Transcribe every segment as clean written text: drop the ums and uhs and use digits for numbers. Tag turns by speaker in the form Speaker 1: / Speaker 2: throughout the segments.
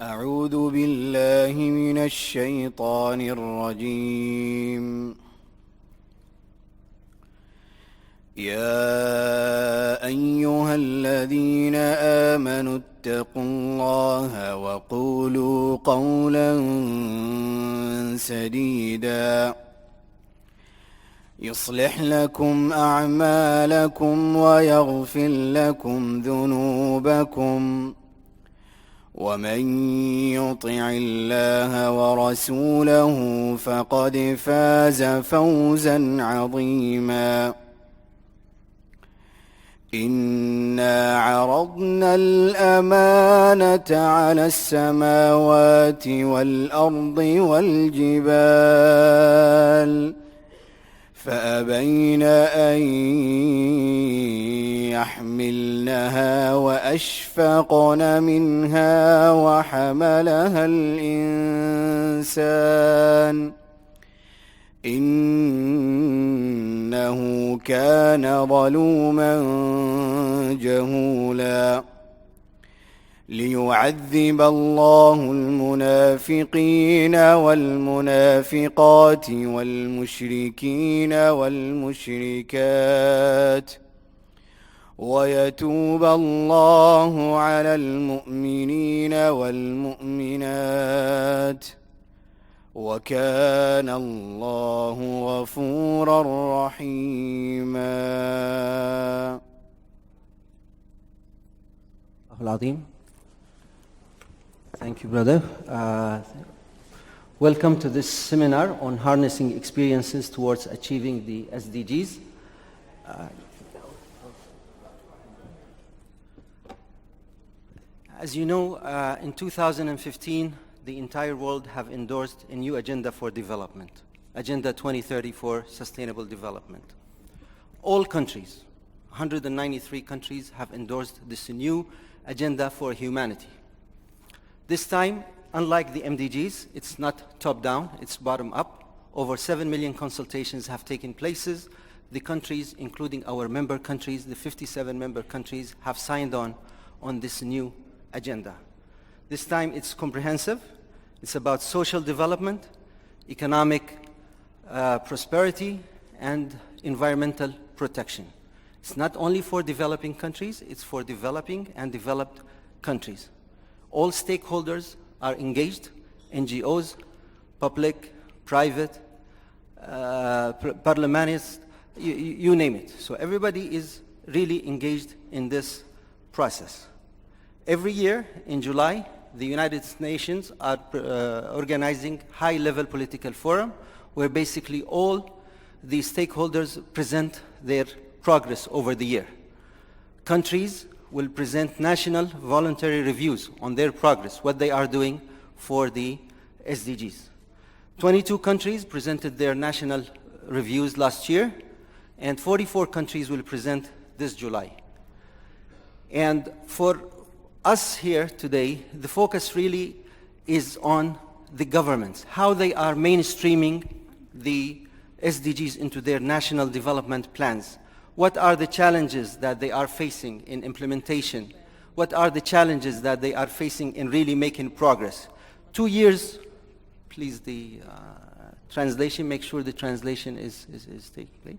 Speaker 1: أعوذ بالله من الشيطان الرجيم. يا أيها الذين آمنوا اتقوا الله وقولوا قولا سديدا يصلح لكم أعمالكم ويغفر لكم ذنوبكم ومن يطع الله ورسوله فقد فاز فوزا عظيما. إنا عرضنا الأمانة على السماوات والأرض والجبال فأبين أن يحملنها وأشفقن منها وحملها الإنسان إنه كان ظلوما جهولا. ليعذب الله المنافقين والمنافقات والمشركين والمشركات ويتوب الله على المؤمنين والمؤمنات وكان الله غفورا رحيما.
Speaker 2: العظيم. Thank you, brother. Welcome to this seminar on harnessing experiences towards achieving the SDGs. As you know, in 2015, the entire world have endorsed a new agenda for development, Agenda 2030 for Sustainable Development. All countries, 193 countries, have endorsed this new agenda for humanity. This time, unlike the MDGs, it's not top-down, it's bottom-up. Over 7 million consultations have taken place. The countries, including our member countries, the 57 member countries, have signed on this new agenda. This time, it's comprehensive. It's about social development, economic prosperity, and environmental protection. It's not only for developing countries, it's for developing and developed countries. All stakeholders are engaged, NGOs, public, private, parliamentarians, you name it. So everybody is really engaged in this process. Every year in July, the United Nations are organizing high-level political forum where basically all the stakeholders present their progress over the year. Countries will present national voluntary reviews on their progress, what they are doing for the SDGs. 22 countries presented their national reviews last year, and 44 countries will present this July. And for us here today, the focus really is on the governments, how they are mainstreaming the SDGs into their national development plans. What are the challenges that they are facing in implementation? What are the challenges that they are facing in really making progress? 2 years, please the translation, make sure the translation is taking place.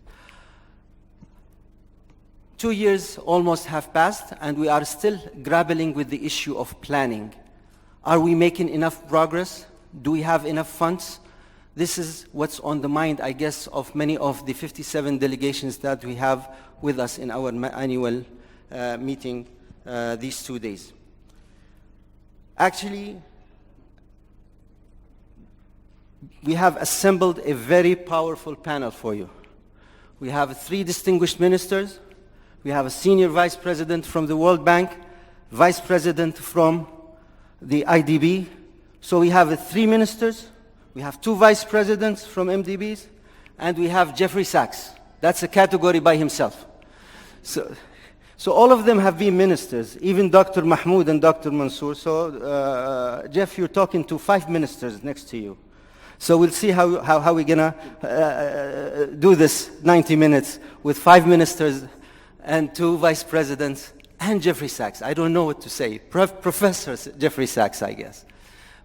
Speaker 2: 2 years almost have passed and we are still grappling with the issue of planning. Are we making enough progress? Do we have enough funds? This is what's on the mind, I guess, of many of the 57 delegations that we have with us in our annual meeting these 2 days. Actually, we have assembled a very powerful panel for you. We have 3 distinguished ministers. We have a senior vice president from the World Bank, vice president from the IDB. So we have 3 ministers. We have 2 vice presidents from MDBs, and we have Jeffrey Sachs. That's a category by himself. So all of them have been ministers, even Dr. Mahmoud and Dr. Mansour. So Jeff, you're talking to 5 ministers next to you. So we'll see how we're going to do this 90 minutes with 5 ministers and 2 vice presidents and Jeffrey Sachs. I don't know what to say. Professor Jeffrey Sachs, I guess.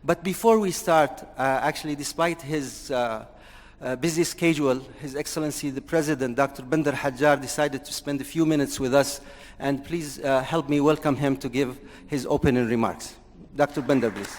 Speaker 2: But before we start, actually, despite his busy schedule, His Excellency the President, Dr. Bandar Hajjar, decided to spend a few minutes with us, and please help me welcome him to give his opening remarks. Dr. Bandar, please.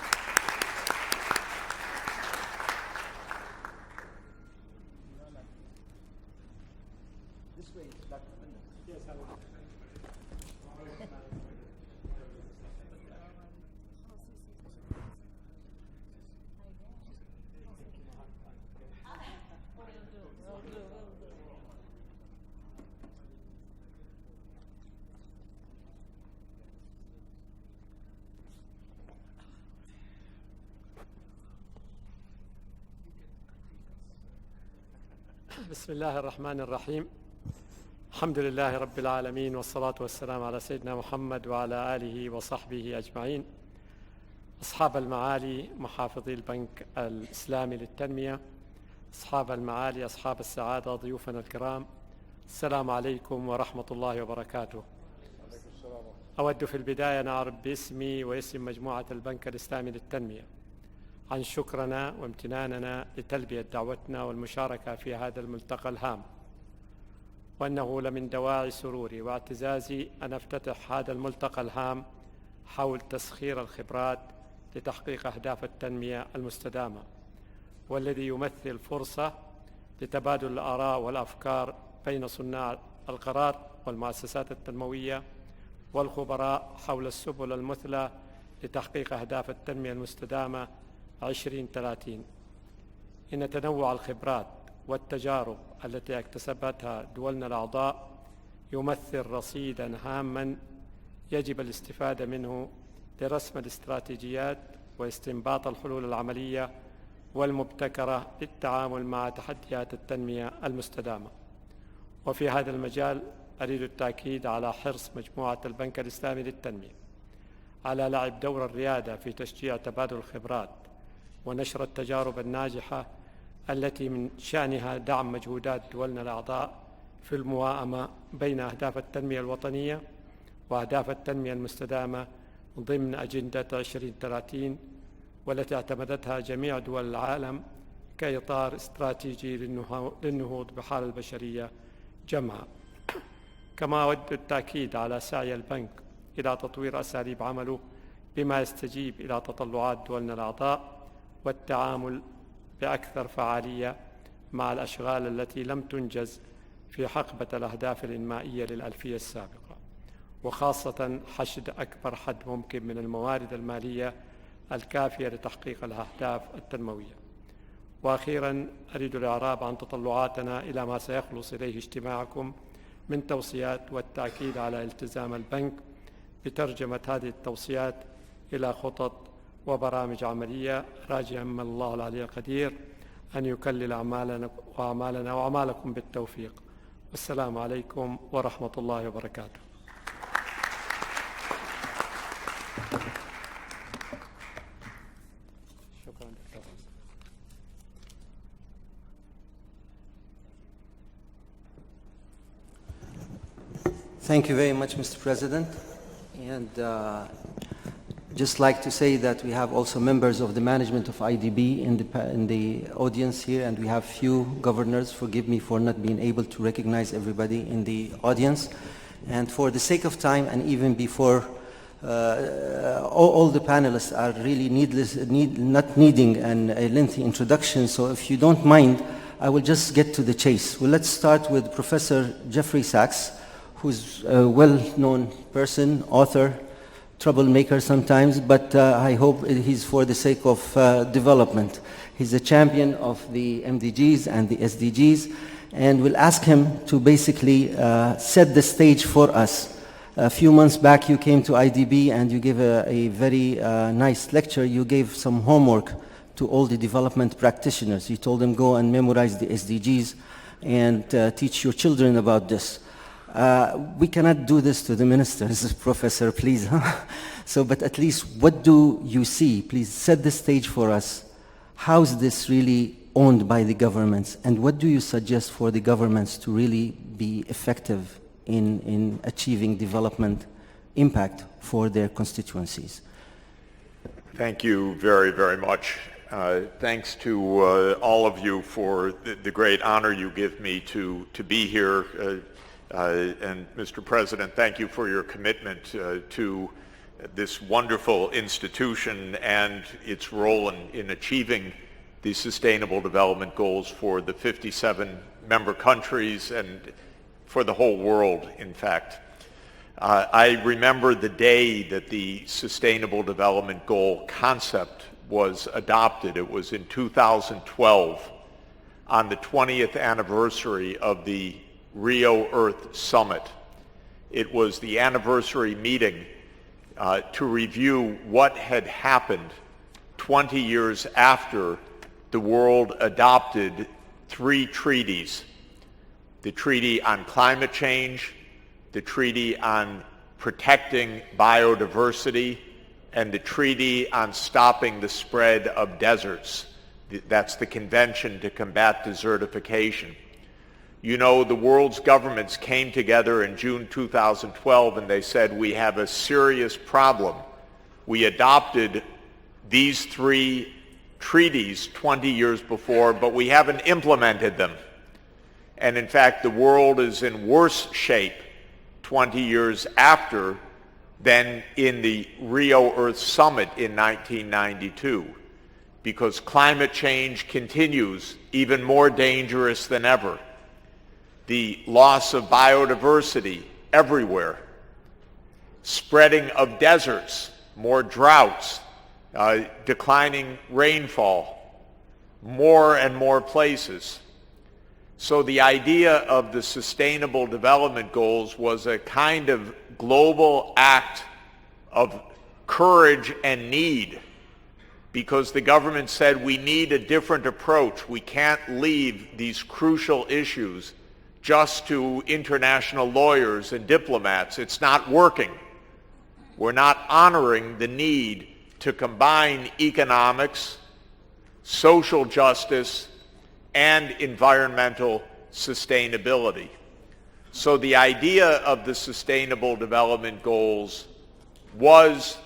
Speaker 3: بسم الله الرحمن الرحيم. الحمد لله رب العالمين، والصلاة والسلام على سيدنا محمد وعلى آله وصحبه أجمعين. أصحاب المعالي محافظي البنك الإسلامي للتنمية، أصحاب المعالي، أصحاب السعادة، ضيوفنا الكرام، السلام عليكم ورحمة الله وبركاته. أود في البداية أن أعرف باسمي واسم مجموعة البنك الإسلامي للتنمية عن شكرنا وامتناننا لتلبية دعوتنا والمشاركة في هذا الملتقى الهام، وأنه لمن دواعي سروري واعتزازي أن أفتتح هذا الملتقى الهام حول تسخير الخبرات لتحقيق أهداف التنمية المستدامة، والذي يمثل فرصة لتبادل الآراء والأفكار بين صناع القرار والمؤسسات التنموية والخبراء حول السبل المثلى لتحقيق أهداف التنمية المستدامة 2030. إن تنوع الخبرات والتجارب التي اكتسبتها دولنا الأعضاء يمثل رصيداً هاماً يجب الاستفادة منه لرسم الاستراتيجيات واستنباط الحلول العملية والمبتكرة للتعامل مع تحديات التنمية المستدامة. وفي هذا المجال أريد التأكيد على حرص مجموعة البنك الإسلامي للتنمية على لعب دور الريادة في تشجيع تبادل الخبرات ونشر التجارب الناجحة التي من شأنها دعم مجهودات دولنا الأعضاء في المواءمة بين أهداف التنمية الوطنية وأهداف التنمية المستدامة ضمن أجندة 2030، والتي اعتمدتها جميع دول العالم كإطار استراتيجي للنهوض بحال البشرية جمعاء. كما أود التأكيد على سعي البنك إلى تطوير أساليب عمله بما يستجيب إلى تطلعات دولنا الأعضاء والتعامل بأكثر فعالية مع الأشغال التي لم تنجز في حقبة الأهداف الإنمائية للألفية السابقة، وخاصة حشد أكبر حد ممكن من الموارد المالية الكافية لتحقيق الأهداف التنموية. وأخيراً أريد الإعراب عن تطلعاتنا إلى ما سيخلص إليه اجتماعكم من توصيات، والتأكيد على التزام البنك بترجمة هذه التوصيات إلى خطط وبرامج عملية، راجيا من الله العلي القدير أن يكلل أعمالنا وأعمالكم بالتوفيق. والسلام عليكم ورحمة الله وبركاته. شكرا دكتور.
Speaker 2: Thank you very much, Mr. President. And just like to say that we have also members of the management of IDB in the audience here, and we have few governors. Forgive me for not being able to recognize everybody in the audience. And for the sake of time, and even before all the panelists are really not needing a lengthy introduction, so if you don't mind, I will just get to the chase. Well, let's start with Professor Jeffrey Sachs, who's a well-known person, author, troublemaker sometimes, but I hope he's for the sake of development. He's a champion of the MDGs and the SDGs, and we'll ask him to basically set the stage for us. A few months back you came to IDB and you gave a very nice lecture. You gave some homework to all the development practitioners. You told them go and memorize the SDGs and teach your children about this. We cannot do this to the ministers, Professor, please. So, but at least what do you see? Please set the stage for us. How is this really owned by the governments? And what do you suggest for the governments to really be effective in achieving development impact for their constituencies?
Speaker 4: Thank you very, very much. Thanks to all of you for the great honor you give me to be here. And Mr. President, thank you for your commitment to this wonderful institution and its role in achieving the Sustainable Development Goals for the 57 member countries and for the whole world, in fact. I remember the day that the Sustainable Development Goal concept was adopted. It was in 2012, on the 20th anniversary of the Rio Earth Summit. It was the anniversary meeting to review what had happened 20 years after the world adopted 3 treaties: the Treaty on Climate Change, the Treaty on Protecting Biodiversity, and the Treaty on Stopping the Spread of Deserts. That's the Convention to Combat Desertification. You know, the world's governments came together in June 2012 and they said, we have a serious problem. We adopted these 3 treaties 20 years before, but we haven't implemented them. And in fact, the world is in worse shape 20 years after than in the Rio Earth Summit in 1992, because climate change continues even more dangerous than ever. The loss of biodiversity everywhere, spreading of deserts, more droughts, declining rainfall, more and more places. So the idea of the Sustainable Development Goals was a kind of global act of courage and need, because the government said we need a different approach. We can't leave these crucial issues just to international lawyers and diplomats. It's not working. We're not honoring the need to combine economics, social justice, and environmental sustainability. So the idea of the Sustainable Development Goals was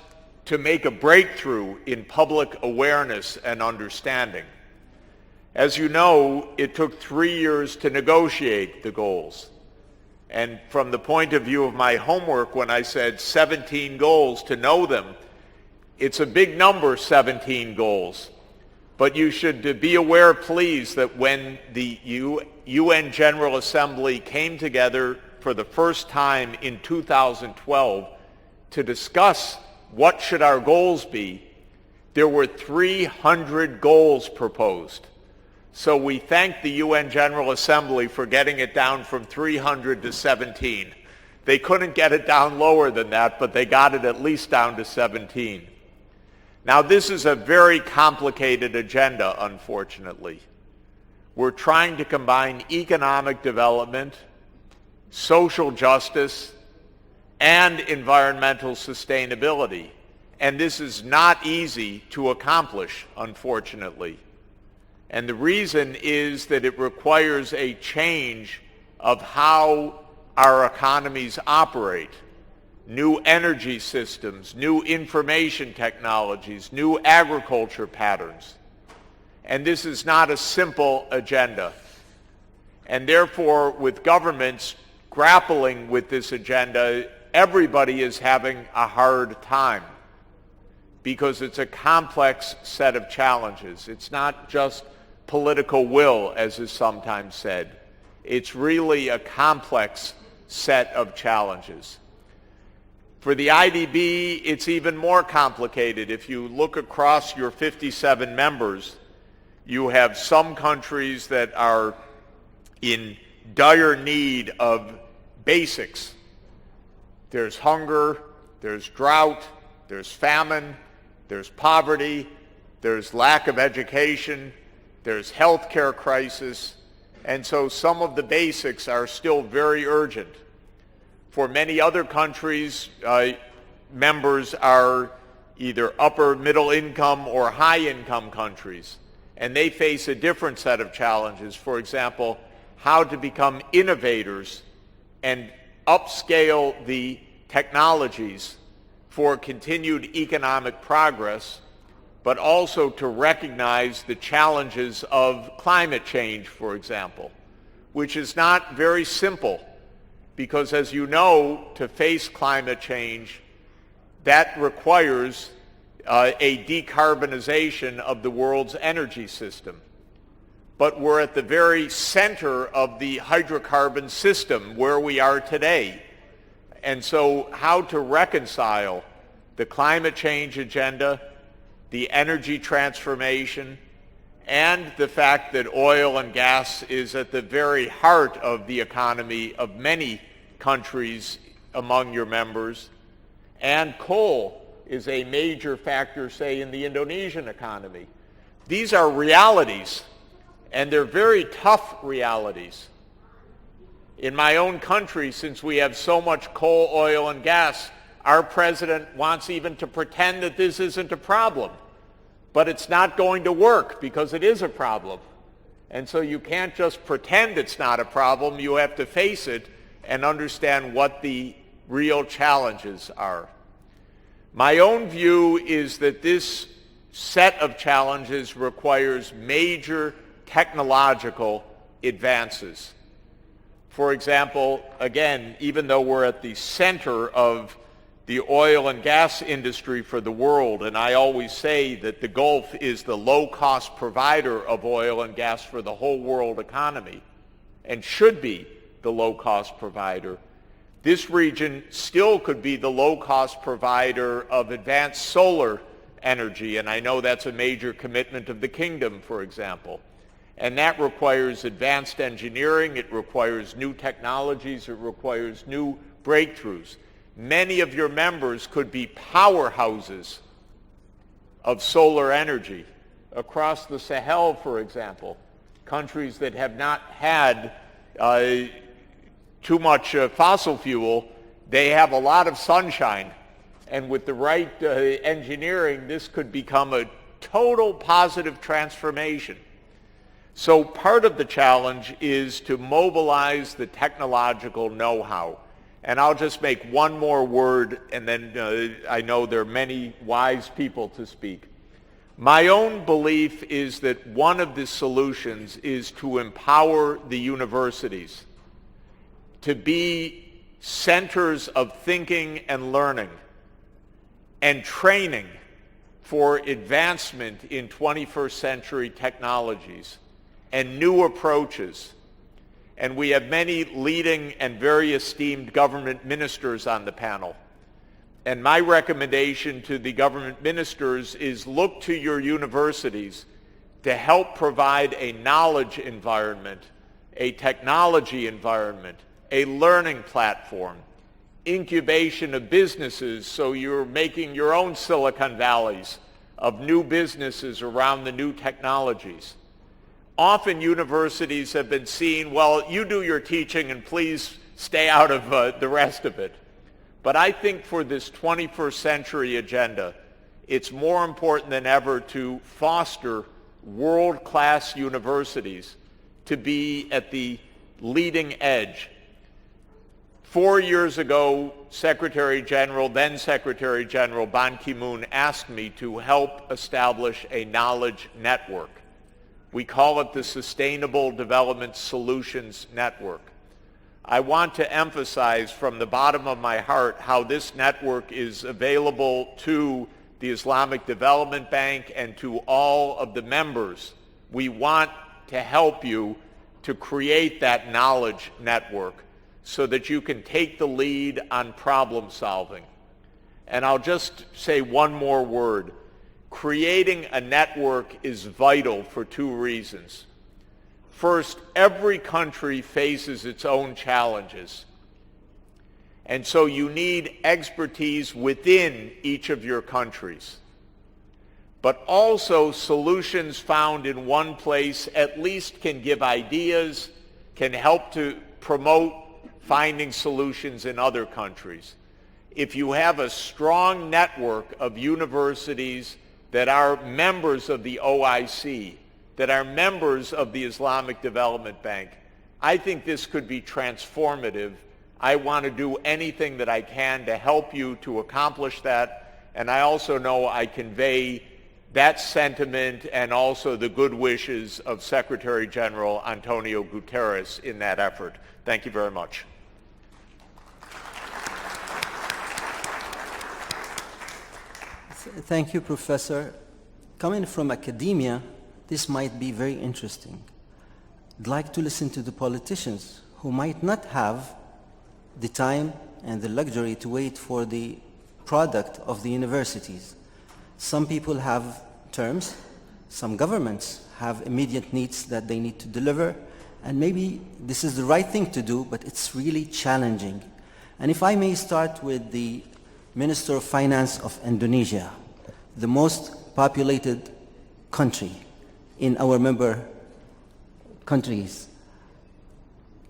Speaker 4: to make a breakthrough in public awareness and understanding. As you know, it took 3 years to negotiate the goals. And from the point of view of my homework, when I said 17 goals to know them, it's a big number, 17 goals. But you should be aware, please, that when the UN General Assembly came together for the first time in 2012 to discuss what should our goals be, there were 300 goals proposed. So we thank the UN General Assembly for getting it down from 300 to 17. They couldn't get it down lower than that, but they got it at least down to 17. Now, this is a very complicated agenda, unfortunately. We're trying to combine economic development, social justice, and environmental sustainability. And this is not easy to accomplish, unfortunately. And the reason is that it requires a change of how our economies operate. New energy systems, new information technologies, new agriculture patterns. And this is not a simple agenda. And therefore, with governments grappling with this agenda, everybody is having a hard time, because it's a complex set of challenges. It's not just political will, as is sometimes said. It's really a complex set of challenges. For the IDB, it's even more complicated. If you look across your 57 members, you have some countries that are in dire need of basics. There's hunger, there's drought, there's famine, there's poverty, there's lack of education, there's healthcare crisis, and so some of the basics are still very urgent. For many other countries, members are either upper middle income or high income countries, and they face a different set of challenges. For example, how to become innovators and upscale the technologies for continued economic progress but also to recognize the challenges of climate change, for example, which is not very simple because, as you know, to face climate change, that requires a decarbonization of the world's energy system. But we're at the very center of the hydrocarbon system where we are today. And so how to reconcile the climate change agenda, the energy transformation, and the fact that oil and gas is at the very heart of the economy of many countries among your members, and coal is a major factor, say, in the Indonesian economy. These are realities, and they're very tough realities. In my own country, since we have so much coal, oil, and gas, our president wants even to pretend that this isn't a problem. But it's not going to work because it is a problem. And so you can't just pretend it's not a problem. You have to face it and understand what the real challenges are. My own view is that this set of challenges requires major technological advances. For example, again, even though we're at the center of the oil and gas industry for the world, and I always say that the Gulf is the low-cost provider of oil and gas for the whole world economy and should be the low-cost provider, this region still could be the low-cost provider of advanced solar energy, and I know that's a major commitment of the kingdom, for example. And that requires advanced engineering, it requires new technologies, it requires new breakthroughs. Many of your members could be powerhouses of solar energy across the Sahel, for example, countries that have not had too much fossil fuel. They have a lot of sunshine, and with the right engineering, this could become a total positive transformation. So part of the challenge is to mobilize the technological know-how. And I'll just make one more word, and then I know there are many wise people to speak. My own belief is that one of the solutions is to empower the universities to be centers of thinking and learning and training for advancement in 21st century technologies and new approaches. And we have many leading and very esteemed government ministers on the panel. And my recommendation to the government ministers is look to your universities to help provide a knowledge environment, a technology environment, a learning platform, incubation of businesses so you're making your own Silicon Valleys of new businesses around the new technologies. Often universities have been seen, well, you do your teaching and please stay out of the rest of it. But I think for this 21st century agenda, it's more important than ever to foster world-class universities to be at the leading edge. 4 years ago, then Secretary General Ban Ki-moon asked me to help establish a knowledge network. We call it the Sustainable Development Solutions Network. I want to emphasize from the bottom of my heart how this network is available to the Islamic Development Bank and to all of the members. We want to help you to create that knowledge network so that you can take the lead on problem solving. And I'll just say one more word. Creating a network is vital for two reasons. First, every country faces its own challenges. And so you need expertise within each of your countries. But also solutions found in one place at least can give ideas, can help to promote finding solutions in other countries. If you have a strong network of universities that are members of the OIC, that are members of the Islamic Development Bank, I think this could be transformative. I want to do anything that I can to help you to accomplish that, and I also know I convey that sentiment and also the good wishes of Secretary General Antonio Guterres in that effort. Thank you very much.
Speaker 2: Thank you, Professor. Coming from academia, this might be very interesting. I'd like to listen to the politicians who might not have the time and the luxury to wait for the product of the universities. Some people have terms, some governments have immediate needs that they need to deliver, and maybe this is the right thing to do, but it's really challenging. And if I may start with the Minister of Finance of Indonesia, the most populated country in our member countries.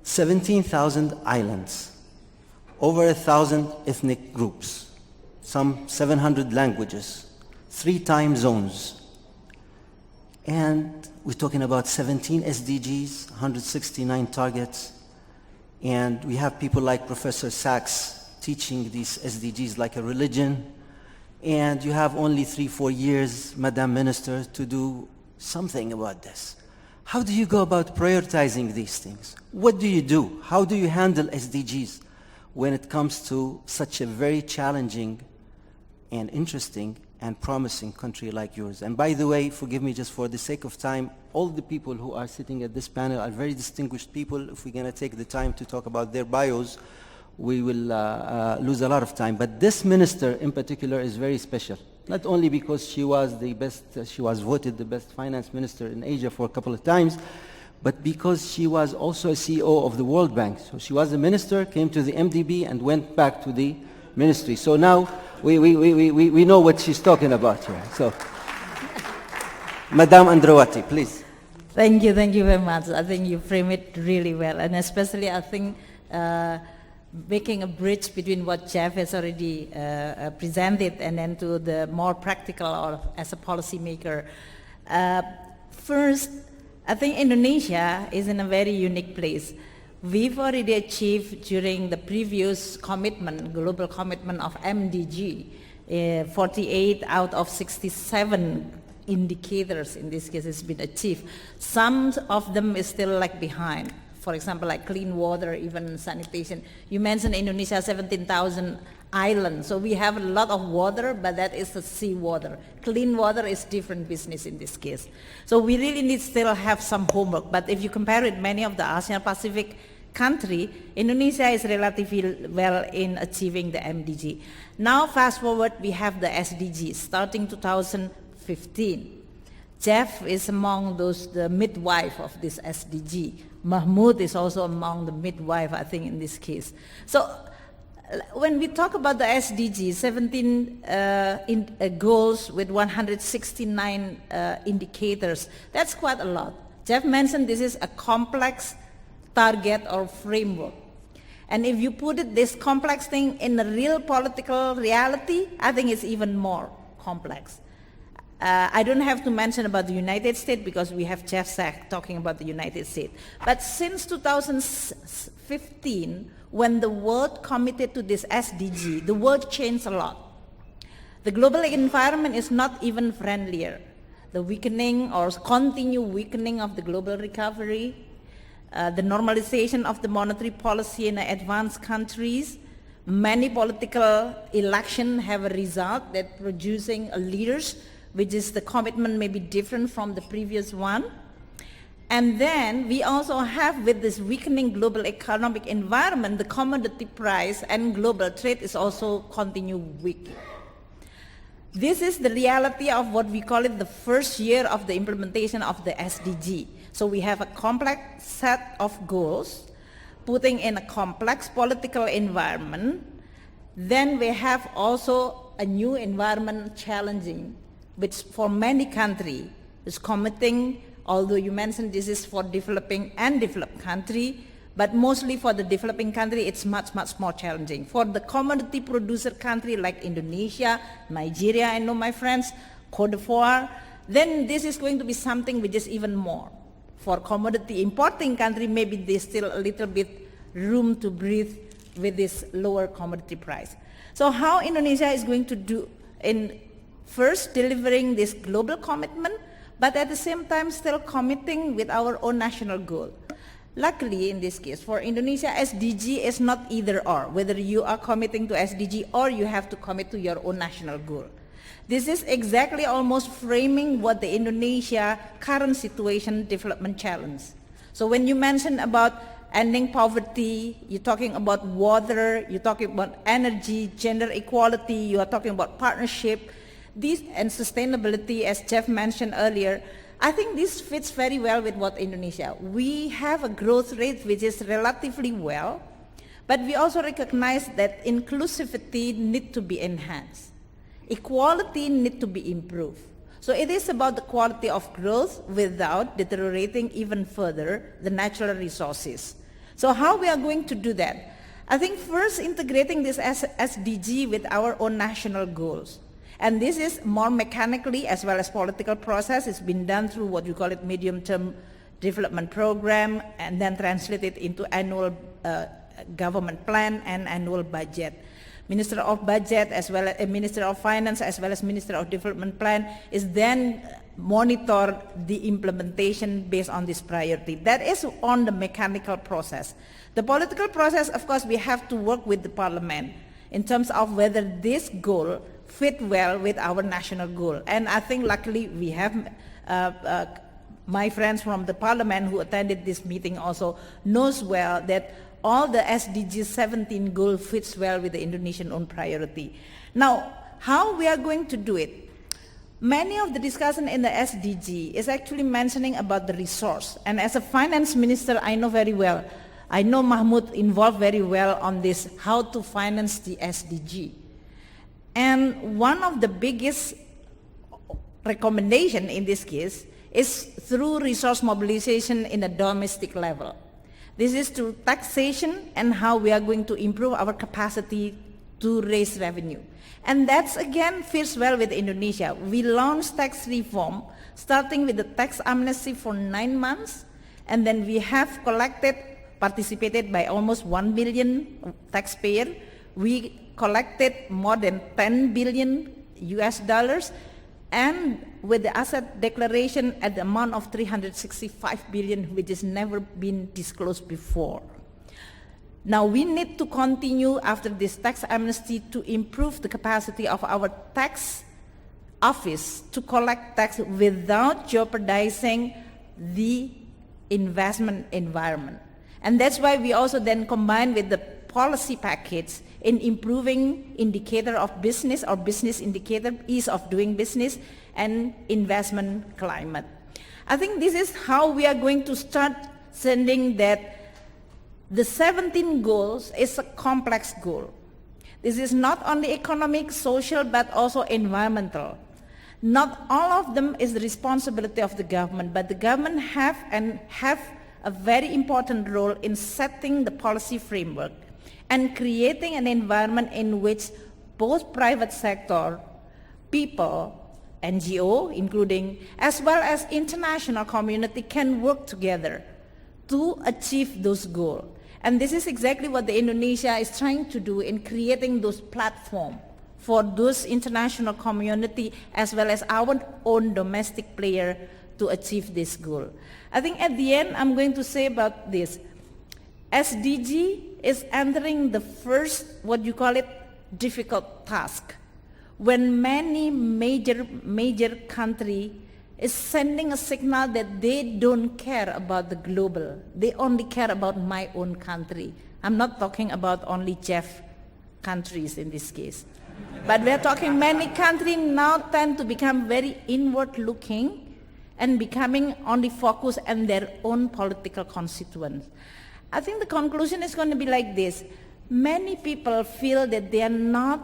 Speaker 2: 17,000 islands, over 1,000 ethnic groups, some 700 languages, 3 time zones. And we're talking about 17 SDGs, 169 targets, and we have people like Professor Sachs teaching these SDGs like a religion, and you have only 3-4 years, Madam Minister, to do something about this. How do you go about prioritizing these things? What do you do? How do you handle SDGs when it comes to such a very challenging and interesting and promising country like yours? And by the way, forgive me just for the sake of time, all the people who are sitting at this panel are very distinguished people. If we're going to take the time to talk about their bios, we will lose a lot of time. But this minister in particular is very special, not only because she was the best, she was voted the best finance minister in Asia for a couple of times, but because she was also a CEO of the World Bank. So she was a minister, came to the MDB, and went back to the ministry. So now we know what she's talking about here. So, Madam Andrawati, please.
Speaker 5: Thank you very much. I think you frame it really well, and especially I think making a bridge between what Jeff has already presented and then to the more practical or as a policymaker. First, I think Indonesia is in a very unique place. We've already achieved during the previous commitment, global commitment of MDG, 48 out of 67 indicators in this case has been achieved. Some of them is still like behind. For example, like clean water, even sanitation. You mentioned Indonesia, 17,000 islands. So we have a lot of water, but that is the sea water. Clean water is different business in this case. So we really need still have some homework. But if you compare it, many of the ASEAN Pacific country, Indonesia is relatively well in achieving the MDG. Now fast forward, we have the SDGs starting 2015. Jeff is among those, the midwife of this SDG. Mahmoud is also among the midwife, I think, in this case. So when we talk about the SDG, 17 goals with 169 indicators, that's quite a lot. Jeff mentioned this is a complex target or framework. And if you put it, this complex thing in the real political reality, I think it's even more complex. I don't have to mention about the United States because we have Jeff Sachs talking about the United States. But since 2015, when the world committed to this SDG, the world changed a lot. The global environment is not even friendlier. The weakening or continued weakening of the global recovery, the normalization of the monetary policy in advanced countries, many political elections have a result that producing leaders which is the commitment may be different from the previous one. And then we also have, with this weakening global economic environment, the commodity price and global trade is also continue weak. This is the reality of what we call it the first year of the implementation of the SDG. So we have a complex set of goals, putting in a complex political environment. Then we have also a new environment challenging, which for many countries is committing, although you mentioned this is for developing and developed country, but mostly for the developing country, it's much, much more challenging. For the commodity producer country like Indonesia, Nigeria, I know my friends, Cote d'Ivoire, then this is going to be something which is even more. For commodity importing country, maybe there's still a little bit room to breathe with this lower commodity price. So how Indonesia is going to do in First, delivering this global commitment, but at the same time still committing with our own national goal. Luckily, in this case, for Indonesia, SDG is not either or, whether you are committing to SDG or you have to commit to your own national goal. This is exactly almost framing what the Indonesia current situation development challenge. So when you mention about ending poverty, you're talking about water, you're talking about energy, gender equality, you are talking about partnership, these and sustainability, as Jeff mentioned earlier. I think this fits very well with what Indonesia. We have a growth rate which is relatively well, but we also recognize that inclusivity needs to be enhanced. Equality needs to be improved. So it is about the quality of growth without deteriorating even further the natural resources. So how we are going to do that? I think first integrating this SDG with our own national goals. And this is more mechanically as well as political process. It's been done through what you call it medium-term development program and then translated into annual government plan and annual budget. Minister of Budget as well as Minister of Finance as well as Minister of Development Plan is then monitor the implementation based on this priority. That is on the mechanical process. The political process, of course, we have to work with the Parliament in terms of whether this goal fit well with our national goal. And I think luckily we have my friends from the Parliament who attended this meeting also knows well that all the SDGs 17 goal fits well with the Indonesian own priority. Now, how we are going to do it? Many of the discussion in the SDG is actually mentioning about the resource. And as a finance minister, I know very well. I know Mahmoud involved very well on this, how to finance the SDG. And one of the biggest recommendation in this case is through resource mobilization in a domestic level. This is through taxation and how we are going to improve our capacity to raise revenue. And that's again fits well with Indonesia. We launched tax reform starting with the tax amnesty for 9 months, and then we have participated by almost 1 billion taxpayer. We collected more than 10 billion US dollars, and with the asset declaration at the amount of 365 billion, which has never been disclosed before. Now we need to continue after this tax amnesty to improve the capacity of our tax office to collect tax without jeopardizing the investment environment. And that's why we also then combine with the policy package in improving indicator of business or business indicator, ease of doing business and investment climate. I think this is how we are going to start sending that the 17 goals is a complex goal. This is not only economic, social, but also environmental. Not all of them is the responsibility of the government, but the government have a very important role in setting the policy framework and creating an environment in which both private sector, people, NGO, including, as well as international community can work together to achieve those goals. And this is exactly what the Indonesia is trying to do in creating those platforms for those international community as well as our own domestic player to achieve this goal. I think at the end, I'm going to say about this. SDG is entering the first, what you call it, difficult task. When many major country is sending a signal that they don't care about the global. They only care about my own country. I'm not talking about only Jeff countries in this case. But we're talking many countries now tend to become very inward looking and becoming only focused on their own political constituents. I think the conclusion is going to be like this. Many people feel that they are not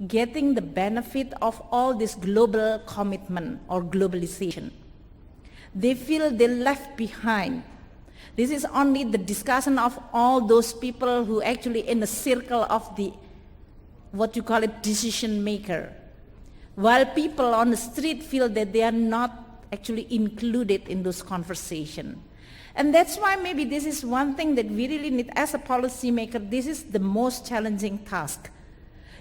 Speaker 5: getting the benefit of all this global commitment or globalization. They feel they're left behind. This is only the discussion of all those people who actually in the circle of the, what you call it, decision maker. While people on the street feel that they are not actually included in those conversations. And that's why maybe this is one thing that we really need as a policymaker. This is the most challenging task.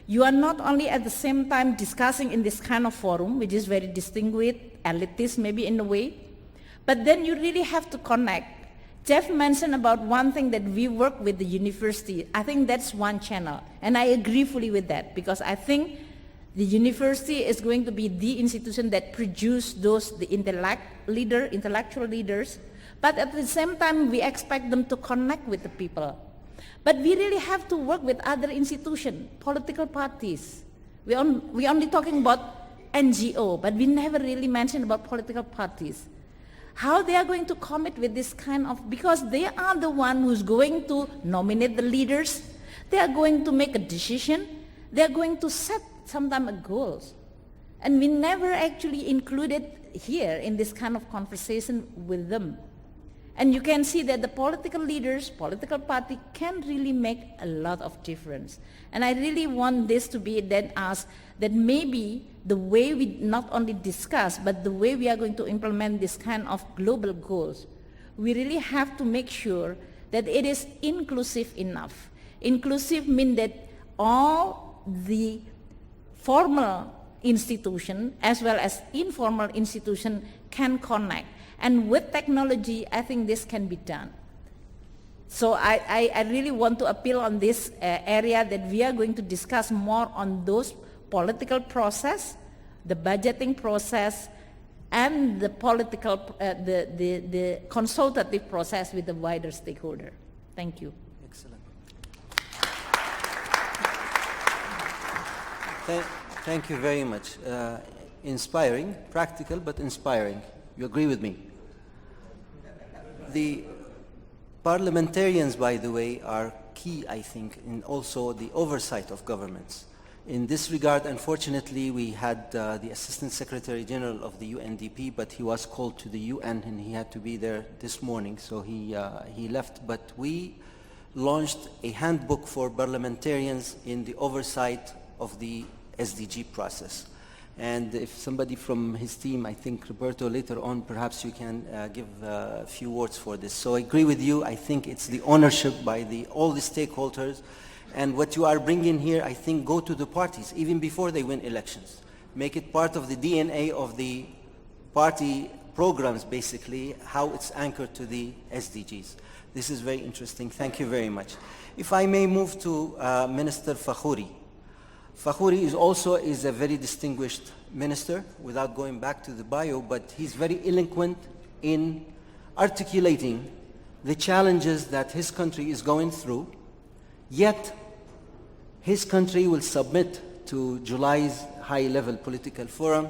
Speaker 5: You are not only at the same time discussing in this kind of forum, which is very distinguished, elitist maybe in a way, but then you really have to connect. Jeff mentioned about one thing that we work with the university. I think that's one channel, and I agree fully with that, because I think the university is going to be the institution that produce the intellectual leaders, but at the same time we expect them to connect with the people. But we really have to work with other institutions, political parties. We only talking about NGO, but we never really mentioned about political parties. How they are going to commit with this kind of, because they are the one who's going to nominate the leaders, they are going to make a decision, they are going to set sometimes goals. And we never actually included here in this kind of conversation with them. And you can see that the political leaders, political party can really make a lot of difference. And I really want this to be then asked that maybe the way we not only discuss, but the way we are going to implement this kind of global goals, we really have to make sure that it is inclusive enough. Inclusive means that all the formal institution as well as informal institution can connect. And with technology, I think this can be done. So I really want to appeal on this area that we are going to discuss more on those political process, the budgeting process, and the political, the consultative process with the wider stakeholder. Thank you.
Speaker 2: Excellent. Thank you very much. Inspiring, practical, but inspiring. You agree with me? The parliamentarians, by the way, are key, I think, in also the oversight of governments. In this regard, unfortunately, we had the Assistant Secretary General of the UNDP, but he was called to the UN and he had to be there this morning, so he left. But we launched a handbook for parliamentarians in the oversight of the SDG process. And if somebody from his team, I think Roberto, later on, perhaps you can give a few words for this. So I agree with you. I think it's the ownership by all the stakeholders. And what you are bringing here, I think, go to the parties, even before they win elections. Make it part of the DNA of the party programs, basically, how it's anchored to the SDGs. This is very interesting. Thank you very much. If I may move to Minister Fakhouri. Fakhouri is a very distinguished minister, without going back to the bio, but he's very eloquent in articulating the challenges that his country is going through, yet his country will submit to July's high-level political forum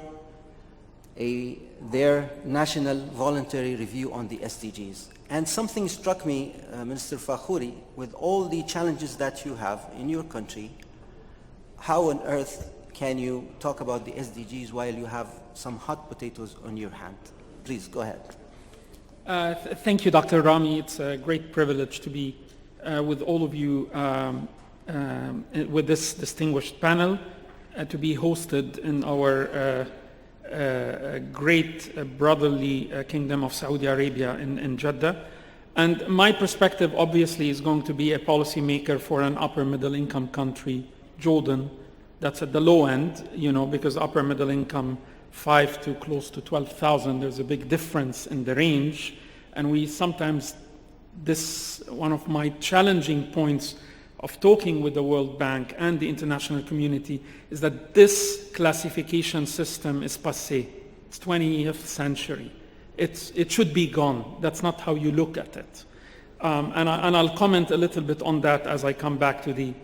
Speaker 2: their national voluntary review on the SDGs. And something struck me, Minister Fakhouri, with all the challenges that you have in your country, how on earth can you talk about the SDGs while you have some hot potatoes on your hand? Please, go ahead.
Speaker 6: Thank you, Dr. Rami. It's a great privilege to be with all of you with this distinguished panel, to be hosted in our great brotherly kingdom of Saudi Arabia in Jeddah. And my perspective, obviously, is going to be a policymaker for an upper middle income country, Jordan. That's at the low end, because upper middle income, 5 to close to 12,000, there's a big difference in the range. And we sometimes, one of my challenging points of talking with the World Bank and the international community is that this classification system is passé. It's 20th century. It should be gone. That's not how you look at it. And I'll comment a little bit on that as I come back to the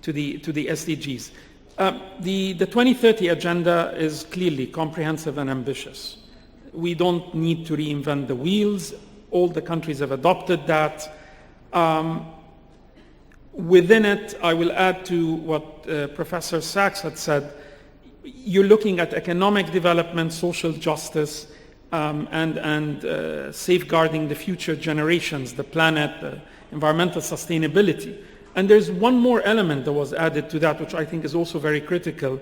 Speaker 6: SDGs. The 2030 agenda is clearly comprehensive and ambitious. We don't need to reinvent the wheels. All the countries have adopted that. Within it, I will add to what Professor Sachs had said. You're looking at economic development, social justice, and safeguarding the future generations, the planet, the environmental sustainability. And there's one more element that was added to that, which I think is also very critical,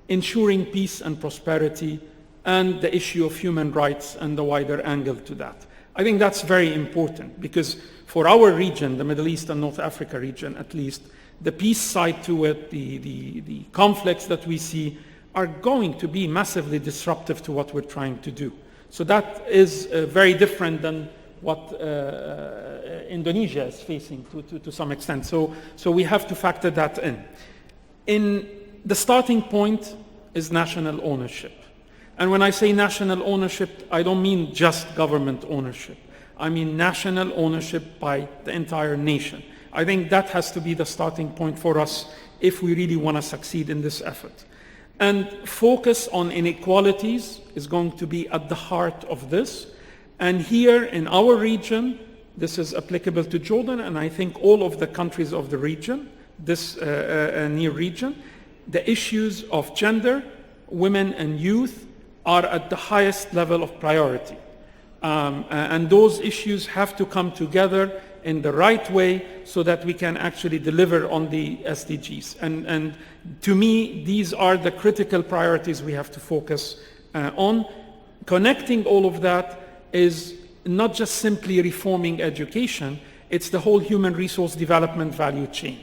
Speaker 6: ensuring peace and prosperity, and the issue of human rights and the wider angle to that. I think that's very important because for our region, the Middle East and North Africa region at least, the peace side to it, the conflicts that we see are going to be massively disruptive to what we're trying to do. So that is very different than what Indonesia is facing to some extent. So we have to factor that in. The starting point is national ownership. And when I say national ownership, I don't mean just government ownership. I mean national ownership by the entire nation. I think that has to be the starting point for us if we really want to succeed in this effort. And focus on inequalities is going to be at the heart of this. And here in our region, this is applicable to Jordan, and I think all of the countries of the region, this near region, the issues of gender, women and youth are at the highest level of priority. And those issues have to come together in the right way so that we can actually deliver on the SDGs. And to me, these are the critical priorities we have to focus on. Connecting all of that is not just simply reforming education, it's the whole human resource development value chain.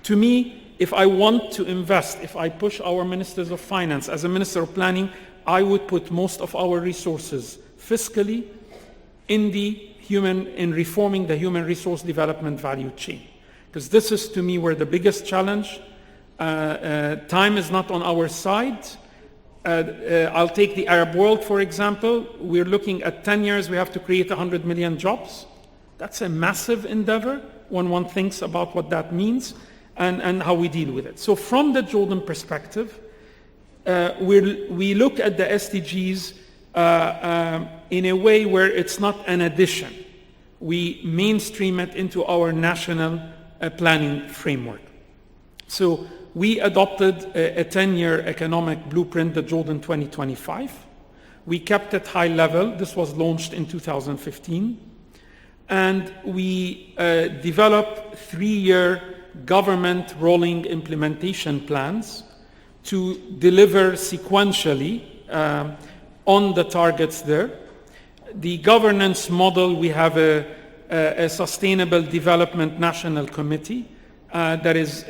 Speaker 6: To me, if I want to invest, if I push our ministers of finance, as a minister of planning, I would put most of our resources fiscally in reforming the human resource development value chain. Because this is, to me, where the biggest challenge. Time is not on our side. I'll take the Arab world, for example. We're looking at 10 years, we have to create 100 million jobs. That's a massive endeavor when one thinks about what that means and how we deal with it. So from the Jordan perspective, we look at the SDGs in a way where it's not an addition. We mainstream it into our national planning framework. So we adopted a 10-year economic blueprint, the Jordan 2025. We kept it high level. This was launched in 2015. And we developed 3-year government rolling implementation plans to deliver sequentially on the targets there. The governance model, we have a Sustainable Development National Committee that is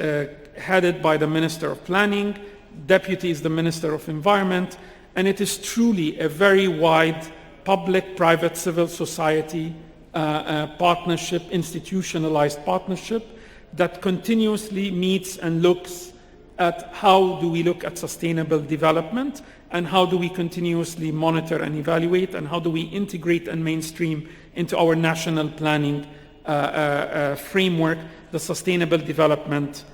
Speaker 6: headed by the Minister of Planning, Deputy is the Minister of Environment, and it is truly a very wide public, private, civil society partnership, institutionalized partnership that continuously meets and looks at how do we look at sustainable development and how do we continuously monitor and evaluate and how do we integrate and mainstream into our national planning framework the sustainable development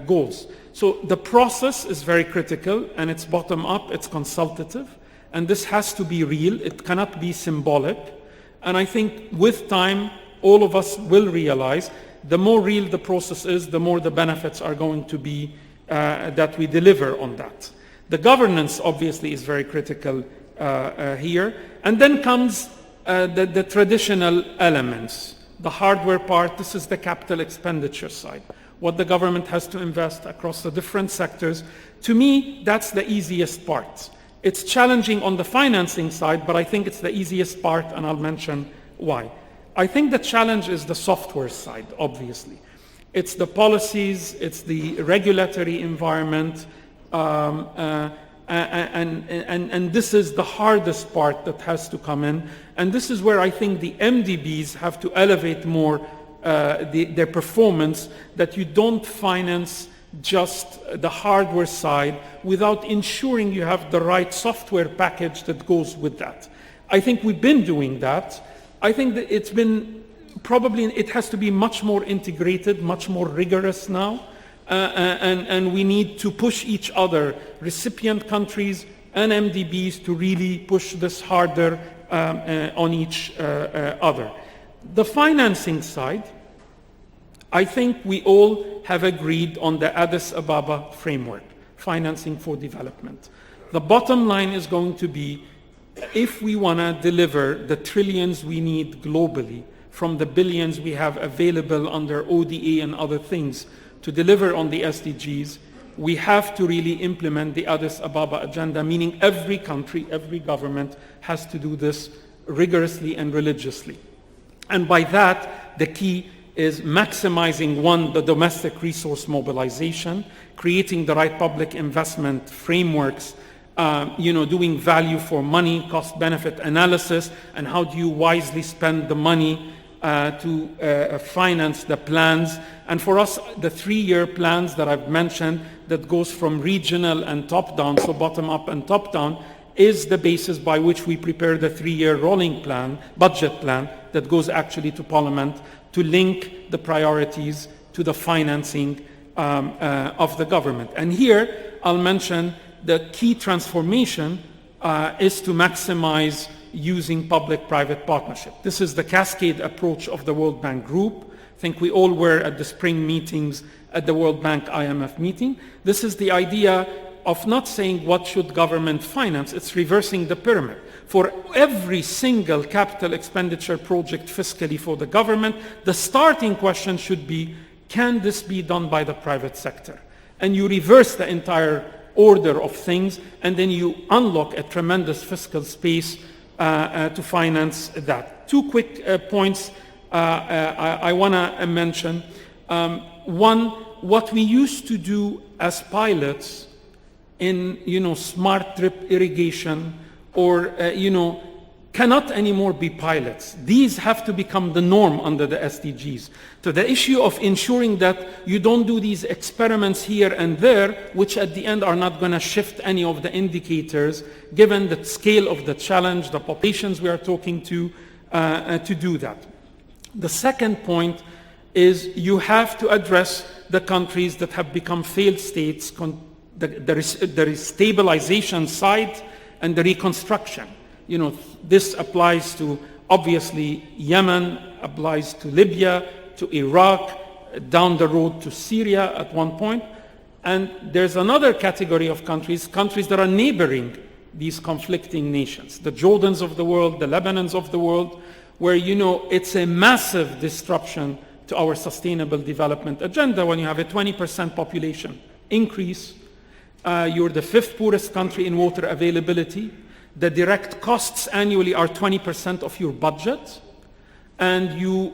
Speaker 6: goals. So the process is very critical and it's bottom up, it's consultative, and this has to be real, it cannot be symbolic. And I think with time, all of us will realize the more real the process is, the more the benefits are going to be that we deliver on that. The governance obviously is very critical here. And then comes the traditional elements. The hardware part, this is the capital expenditure side. What the government has to invest across the different sectors. To me, that's the easiest part. It's challenging on the financing side, but I think it's the easiest part, and I'll mention why. I think the challenge is the software side, obviously. It's the policies, it's the regulatory environment, and this is the hardest part that has to come in. And this is where I think the MDBs have to elevate more their performance, that you don't finance just the hardware side without ensuring you have the right software package that goes with that. I think we've been doing that. I think that it's been probably, it has to be much more integrated, much more rigorous now, and we need to push each other, recipient countries and MDBs, to really push this harder on each other. The financing side, I think we all have agreed on the Addis Ababa framework, financing for development. The bottom line is going to be, if we want to deliver the trillions we need globally from the billions we have available under ODA and other things to deliver on the SDGs, we have to really implement the Addis Ababa agenda, meaning every country, every government has to do this rigorously and religiously. And by that, the key is maximizing, one, the domestic resource mobilization, creating the right public investment frameworks, doing value for money, cost-benefit analysis, and how do you wisely spend the money to finance the plans. And for us, the 3-year plans that I've mentioned that goes from regional and top-down, so bottom-up and top-down, is the basis by which we prepare the 3-year rolling plan, budget plan, that goes actually to Parliament to link the priorities to the financing of the government. And here, I'll mention the key transformation is to maximize using public-private partnership. This is the cascade approach of the World Bank Group. I think we all were at the spring meetings at the World Bank IMF meeting. This is the idea of not saying what should government finance, it's reversing the pyramid. For every single capital expenditure project fiscally for the government, the starting question should be, can this be done by the private sector? And you reverse the entire order of things, and then you unlock a tremendous fiscal space to finance that. 2 quick points I want to mention. One, what we used to do as pilots in smart drip irrigation or cannot anymore be pilots. These have to become the norm under the SDGs. So the issue of ensuring that you don't do these experiments here and there, which at the end are not going to shift any of the indicators, given the scale of the challenge, the populations we are talking to do that. The second point is you have to address the countries that have become failed states, the stabilization side and the reconstruction. This applies to, obviously, Yemen, applies to Libya, to Iraq, down the road to Syria at one point. And there's another category of countries that are neighboring these conflicting nations, the Jordans of the world, the Lebanons of the world, where, it's a massive disruption to our sustainable development agenda when you have a 20% population increase. You're the 5th poorest country in water availability. The direct costs annually are 20% of your budget, and you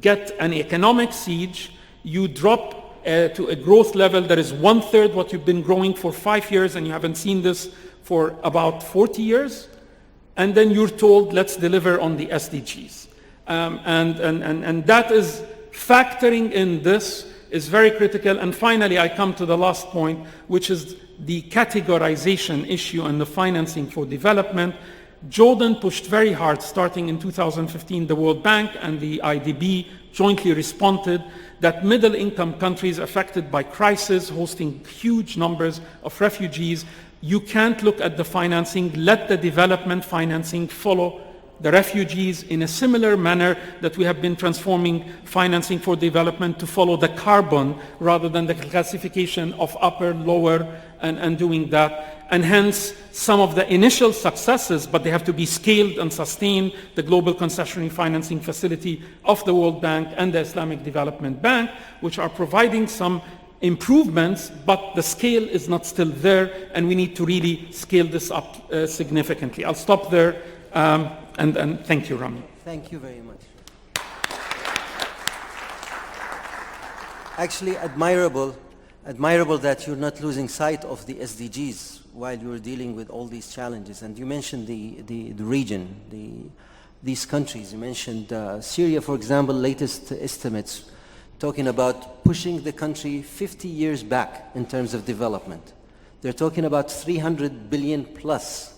Speaker 6: get an economic siege. You drop to a growth level that is 1/3 what you've been growing for 5 years, and you haven't seen this for about 40 years. And then you're told, let's deliver on the SDGs. And that is factoring in this is very critical. And finally, I come to the last point, which is the categorization issue and the financing for development. Jordan pushed very hard, starting in 2015, the World Bank and the IDB jointly responded that middle-income countries affected by crisis, hosting huge numbers of refugees, you can't look at the financing, let the development financing follow the refugees in a similar manner that we have been transforming financing for development to follow the carbon rather than the classification of upper, lower, and doing that. And hence, some of the initial successes, but they have to be scaled and sustained, the Global Concessionary Financing Facility of the World Bank and the Islamic Development Bank, which are providing some improvements, but the scale is not still there, and we need to really scale this up significantly. I'll stop there. And thank you, Rami.
Speaker 2: Thank you very much. Actually, admirable that you're not losing sight of the SDGs while you're dealing with all these challenges. And you mentioned the region, these countries. You mentioned Syria, for example, latest estimates talking about pushing the country 50 years back in terms of development. They're talking about 300 billion plus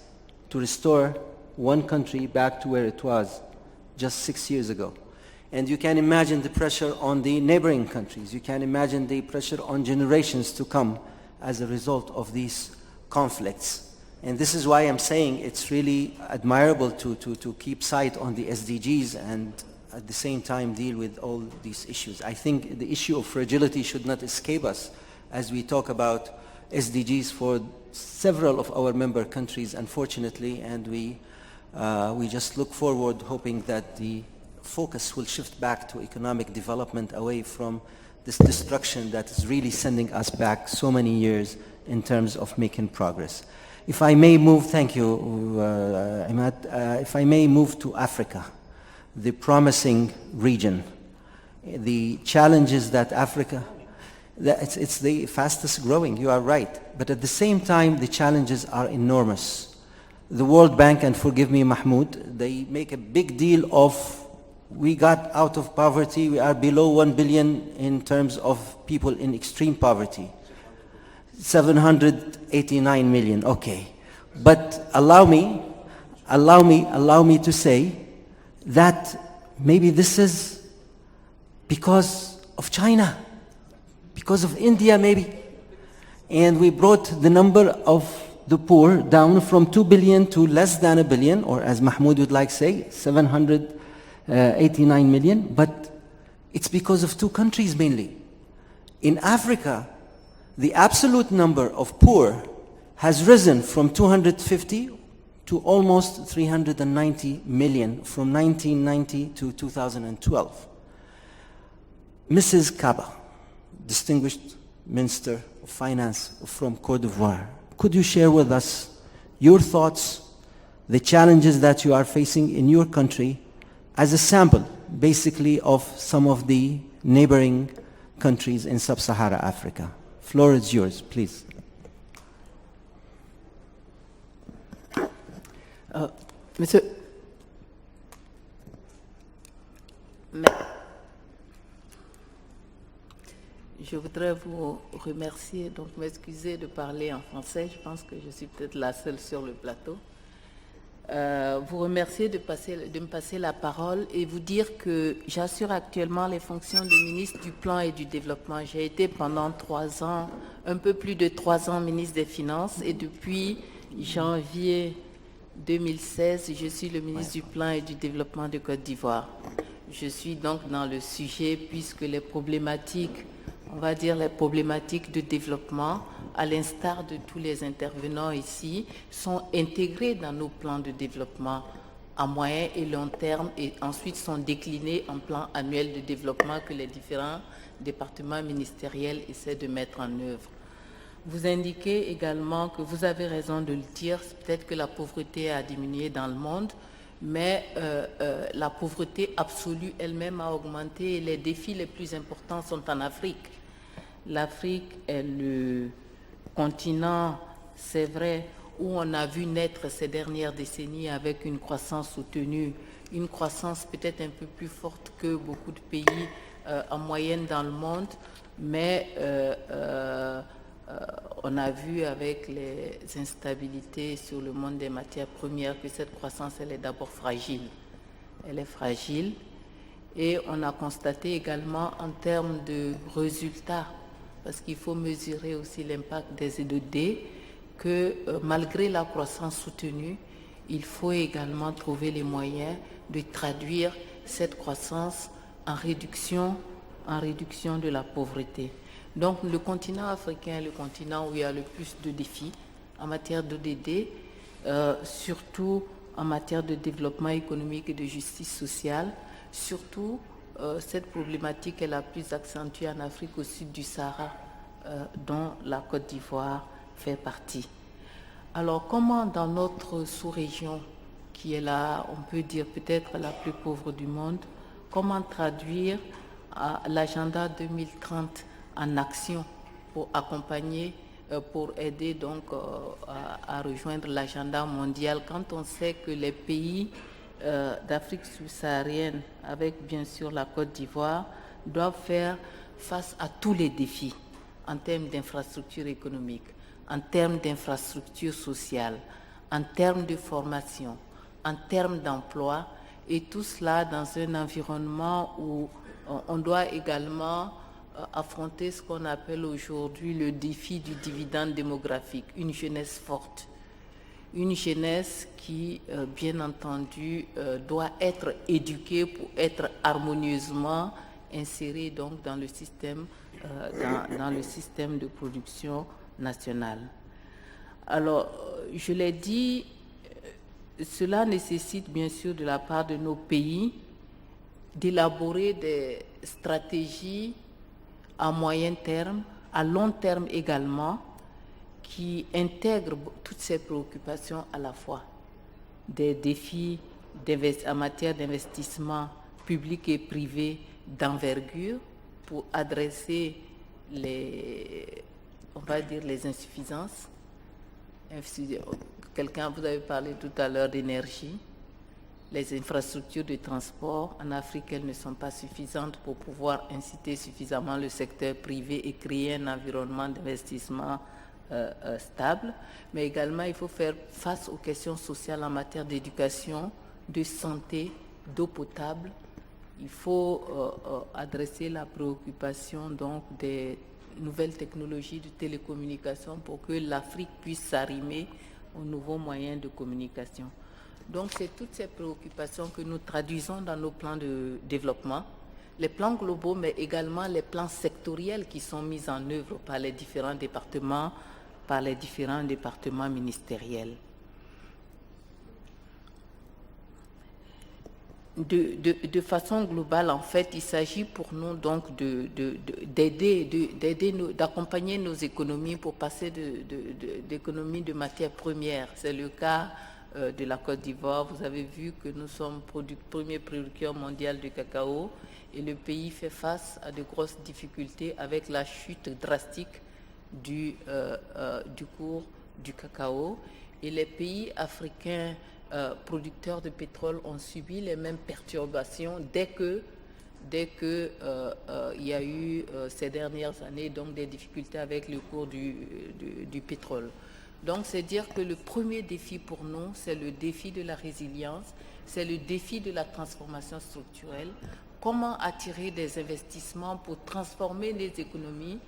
Speaker 2: to restore one country back to where it was just 6 years ago. And you can imagine the pressure on the neighboring countries. You can imagine the pressure on generations to come as a result of these conflicts. And this is why I'm saying it's really admirable to keep sight on the SDGs and at the same time deal with all these issues. I think the issue of fragility should not escape us as we talk about SDGs for several of our member countries, unfortunately, and we just look forward hoping that the focus will shift back to economic development away from this destruction that is really sending us back so many years in terms of making progress. If I may move, thank you, Imad, if I may move to Africa, the promising region. the challenges that Africa, it's the fastest growing, you are right. But at the same time, the challenges are enormous. The World Bank, and forgive me, Mahmoud, they make a big deal of we got out of poverty, we are below 1 billion in terms of people in extreme poverty. 789 million, okay. But allow me to say that maybe this is because of China, because of India maybe. And we brought the number of the poor down from 2 billion to less than 1 billion, or as Mahmoud would like to say, 789 million. But it's because of two countries mainly. In Africa, the absolute number of poor has risen from 250 to almost 390 million from 1990 to 2012. Mrs. Kaba, distinguished Minister of Finance from Côte d'Ivoire, could you share with us your thoughts, the challenges that you are facing in your country as a sample, basically, of some of the neighboring countries in sub-Saharan Africa? Floor is yours, please.
Speaker 7: Monsieur, je voudrais vous remercier, donc m'excuser de parler en français, je pense que je suis peut-être la seule sur le plateau. Vous remercier de me passer la parole et vous dire que j'assure actuellement les fonctions de ministre du Plan et du Développement. J'ai été pendant 3 ans, un peu plus de 3 ans, ministre des Finances, et depuis janvier 2016, je suis le ministre du Plan et du Développement de Côte d'Ivoire. Je suis donc dans le sujet puisque les problématiques, on va dire les problématiques de développement, à l'instar de tous les intervenants ici, sont intégrées dans nos plans de développement à moyen et long terme et ensuite sont déclinés en plan annuel de développement que les différents départements ministériels essaient de mettre en œuvre. Vous indiquez également que vous avez raison de le dire, peut-être que la pauvreté a diminué dans le monde, mais la pauvreté absolue elle-même a augmenté et les défis les plus importants sont en Afrique. L'Afrique est le continent, c'est vrai, où on a vu naître ces dernières décennies avec une croissance soutenue, une croissance peut-être un peu plus forte que beaucoup de pays en moyenne dans le monde, mais on a vu avec les instabilités sur le monde des matières premières que cette croissance, elle est d'abord fragile. Elle est fragile et on a constaté également en termes de résultats, parce qu'il faut mesurer aussi l'impact des SDGs, que malgré la croissance soutenue, il faut également trouver les moyens de traduire cette croissance en réduction de la pauvreté. Donc le continent africain est le continent où il y a le plus de défis en matière d'ODD, surtout en matière de développement économique et de justice sociale. Surtout, cette problématique est la plus accentuée en Afrique au sud du Sahara, dont la Côte d'Ivoire fait partie. Alors comment dans notre sous-région, qui est là, on peut dire peut-être la plus pauvre du monde, comment traduire l'agenda 2030 en action pour accompagner, pour aider donc à rejoindre l'agenda mondial quand on sait que les pays d'Afrique subsaharienne, avec bien sûr la Côte d'Ivoire, doivent faire face à tous les défis en termes d'infrastructures économiques, en termes d'infrastructures sociales, en termes de formation, en termes d'emploi, et tout cela dans un environnement où on doit également affronter ce qu'on appelle aujourd'hui le défi du dividende démographique, une jeunesse forte. Une jeunesse qui, bien entendu, doit être éduquée pour être harmonieusement insérée donc, dans le système de production nationale. Alors, je l'ai dit, cela nécessite bien sûr de la part de nos pays d'élaborer des stratégies à moyen terme, à long terme également, qui intègrent toutes ces préoccupations à la fois, des défis en matière d'investissement public et privé, d'envergure pour adresser on va dire les insuffisances. Vous avez parlé tout à l'heure d'énergie. Les infrastructures de transport en Afrique, elles ne sont pas suffisantes pour pouvoir inciter suffisamment le secteur privé et créer un environnement d'investissement stable. Mais également, il faut faire face aux questions sociales en matière d'éducation, de santé, d'eau potable. Il faut adresser la préoccupation donc des nouvelles technologies de télécommunication pour que l'Afrique puisse s'arrimer aux nouveaux moyens de communication. Donc, c'est toutes ces préoccupations que nous traduisons dans nos plans de développement, les plans globaux, mais également les plans sectoriels qui sont mis en œuvre par les différents départements ministériels. De façon globale, en fait, il s'agit pour nous donc d'accompagner nos économies pour passer d'économies de matières premières. C'est le cas de la Côte d'Ivoire. Vous avez vu que nous sommes premier producteur mondial de cacao et le pays fait face à de grosses difficultés avec la chute drastique du cours du cacao. Et les pays africains producteurs de pétrole ont subi les mêmes perturbations dès que il y a eu ces dernières années donc des difficultés avec le cours du pétrole. Donc, c'est dire que le premier défi pour nous, c'est le défi de la résilience, c'est le défi de la transformation structurelle. Comment attirer des investissements pour transformer les économies,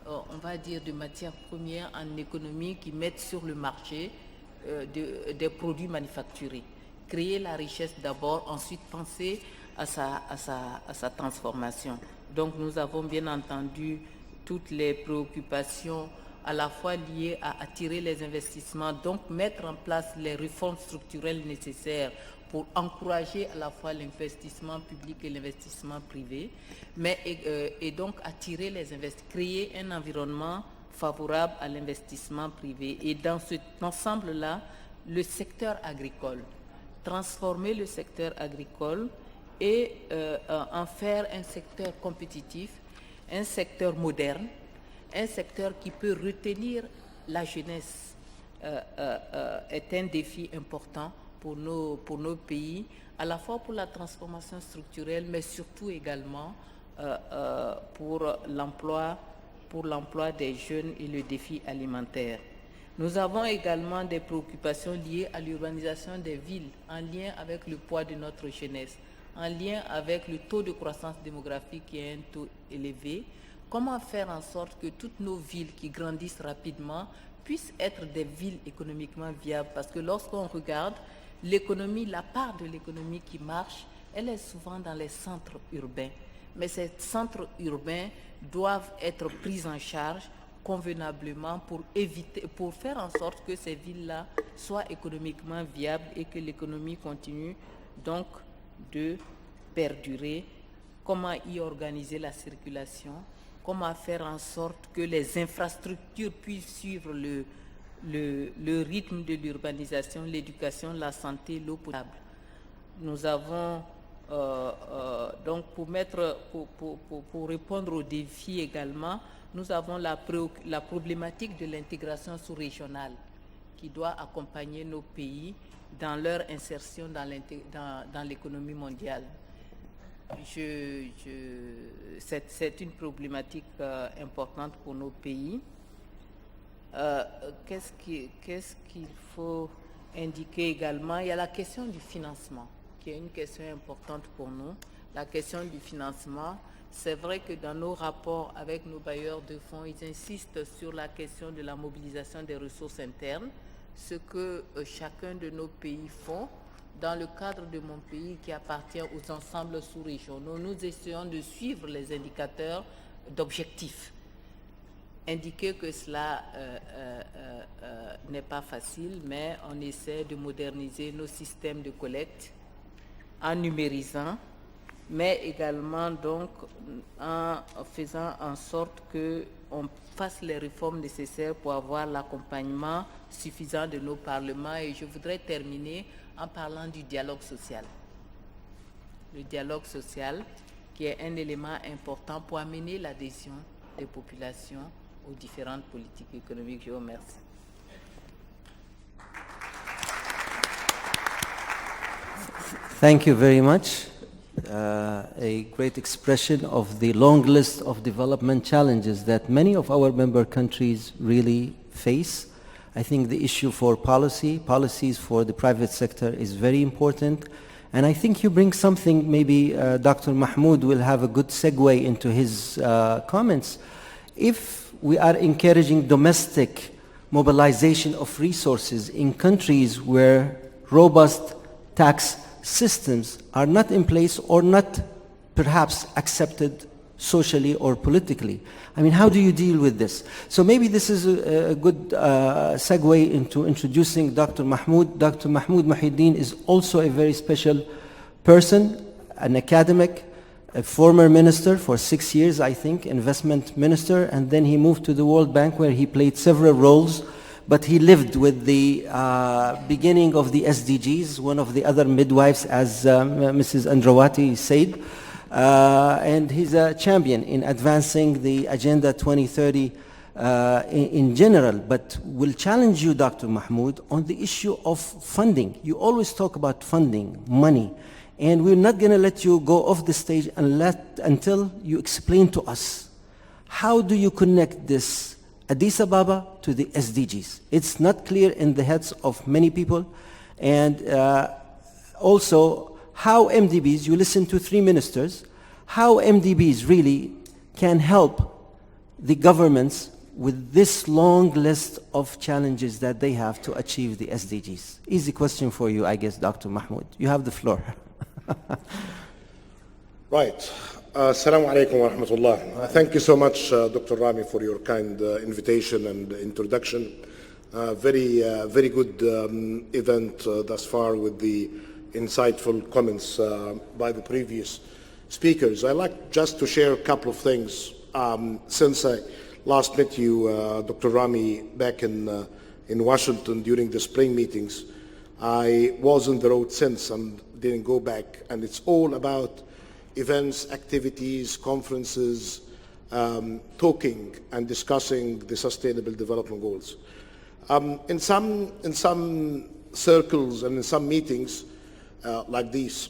Speaker 7: on va dire, de matières premières en économies qui mettent sur le marché des produits manufacturés. Créer la richesse d'abord, ensuite penser à sa transformation. Donc, nous avons bien entendu toutes les préoccupations à la fois liées à attirer les investissements, donc mettre en place les réformes structurelles nécessaires pour encourager à la fois l'investissement public et l'investissement privé, mais et donc attirer les investisseurs, créer un environnement favorable à l'investissement privé. Et dans cet ensemble-là, le secteur agricole, transformer le secteur agricole et en faire un secteur compétitif, un secteur moderne, un secteur qui peut retenir la jeunesse est un défi important pour nos pays, à la fois pour la transformation structurelle, mais surtout également pour l'emploi des jeunes et le défi alimentaire. Nous avons également des préoccupations liées à l'urbanisation des villes, en lien avec le poids de notre jeunesse, en lien avec le taux de croissance démographique qui est un taux élevé. Comment faire en sorte que toutes nos villes qui grandissent rapidement puissent être des villes économiquement viables? Parce que lorsqu'on regarde l'économie, la part de l'économie qui marche, elle est souvent dans les centres urbains. Mais ces centres urbains doivent être pris en charge convenablement pour faire en sorte que ces villes-là soient économiquement viables et que l'économie continue donc de perdurer. Comment y organiser la circulation? Comment faire en sorte que les infrastructures puissent suivre le rythme de l'urbanisation, l'éducation, la santé, l'eau potable? Nous avons donc pour répondre aux défis également, nous avons la problématique de l'intégration sous-régionale qui doit accompagner nos pays dans leur insertion dans l'économie mondiale. C'est une problématique importante pour nos pays. Qu'est-ce qu'il faut indiquer également? Il y a la question du financement, qui est une question importante pour nous. La question du financement, c'est vrai que dans nos rapports avec nos bailleurs de fonds, ils insistent sur la question de la mobilisation des ressources internes, ce que chacun de nos pays font. Dans le cadre de mon pays qui appartient aux ensembles sous-régionaux, nous essayons de suivre les indicateurs d'objectifs. Indiquer que cela n'est pas facile, mais on essaie de moderniser nos systèmes de collecte en numérisant, mais également donc en faisant en sorte qu'on fasse les réformes nécessaires pour avoir l'accompagnement suffisant de nos parlements. Et je voudrais terminer en parlant du dialogue social. le dialogue social, qui est un élément important pour amener l'adhésion des populations aux différentes politiques économiques. Je vous remercie.
Speaker 2: Thank you very much. A great expression of the long list of development challenges that many of our member countries really face. I think the issue for policies for the private sector is very important. And I think you bring something, maybe Dr. Mahmoud will have a good segue into his comments. If we are encouraging domestic mobilization of resources in countries where robust tax systems are not in place or not perhaps accepted socially or politically. I mean, how do you deal with this? So maybe this is a good segue into introducing Dr. Mahmoud. Dr. Mahmoud Muhyiddin is also a very special person, an academic, a former minister for 6 years, I think, investment minister, and then he moved to the World Bank where he played several roles, but he lived with the beginning of the SDGs, one of the other midwives, as Mrs. Andrawati said. And he's a champion in advancing the Agenda 2030 in general, but will challenge you, Dr. Mahmoud, on the issue of funding. You always talk about funding, money, and we're not going to let you go off the stage until you explain to us, how do you connect this Addis Ababa to the SDGs? It's not clear in the heads of many people, and also, how MDBs, you listen to 3 ministers, how MDBs really can help the governments with this long list of challenges that they have to achieve the SDGs. Easy question for you, I guess, Dr. Mahmoud. You have the floor.
Speaker 8: Right. Assalamu alaikum wa rahmatullah. Thank you so much, Dr. Rami, for your kind invitation and introduction. Very good event thus far with the insightful comments by the previous speakers. I'd like just to share a couple of things. Since I last met you, Dr. Rami, back in Washington during the spring meetings, I was on the road since and didn't go back. And it's all about events, activities, conferences, talking and discussing the Sustainable Development Goals. In some circles and in some meetings, like these,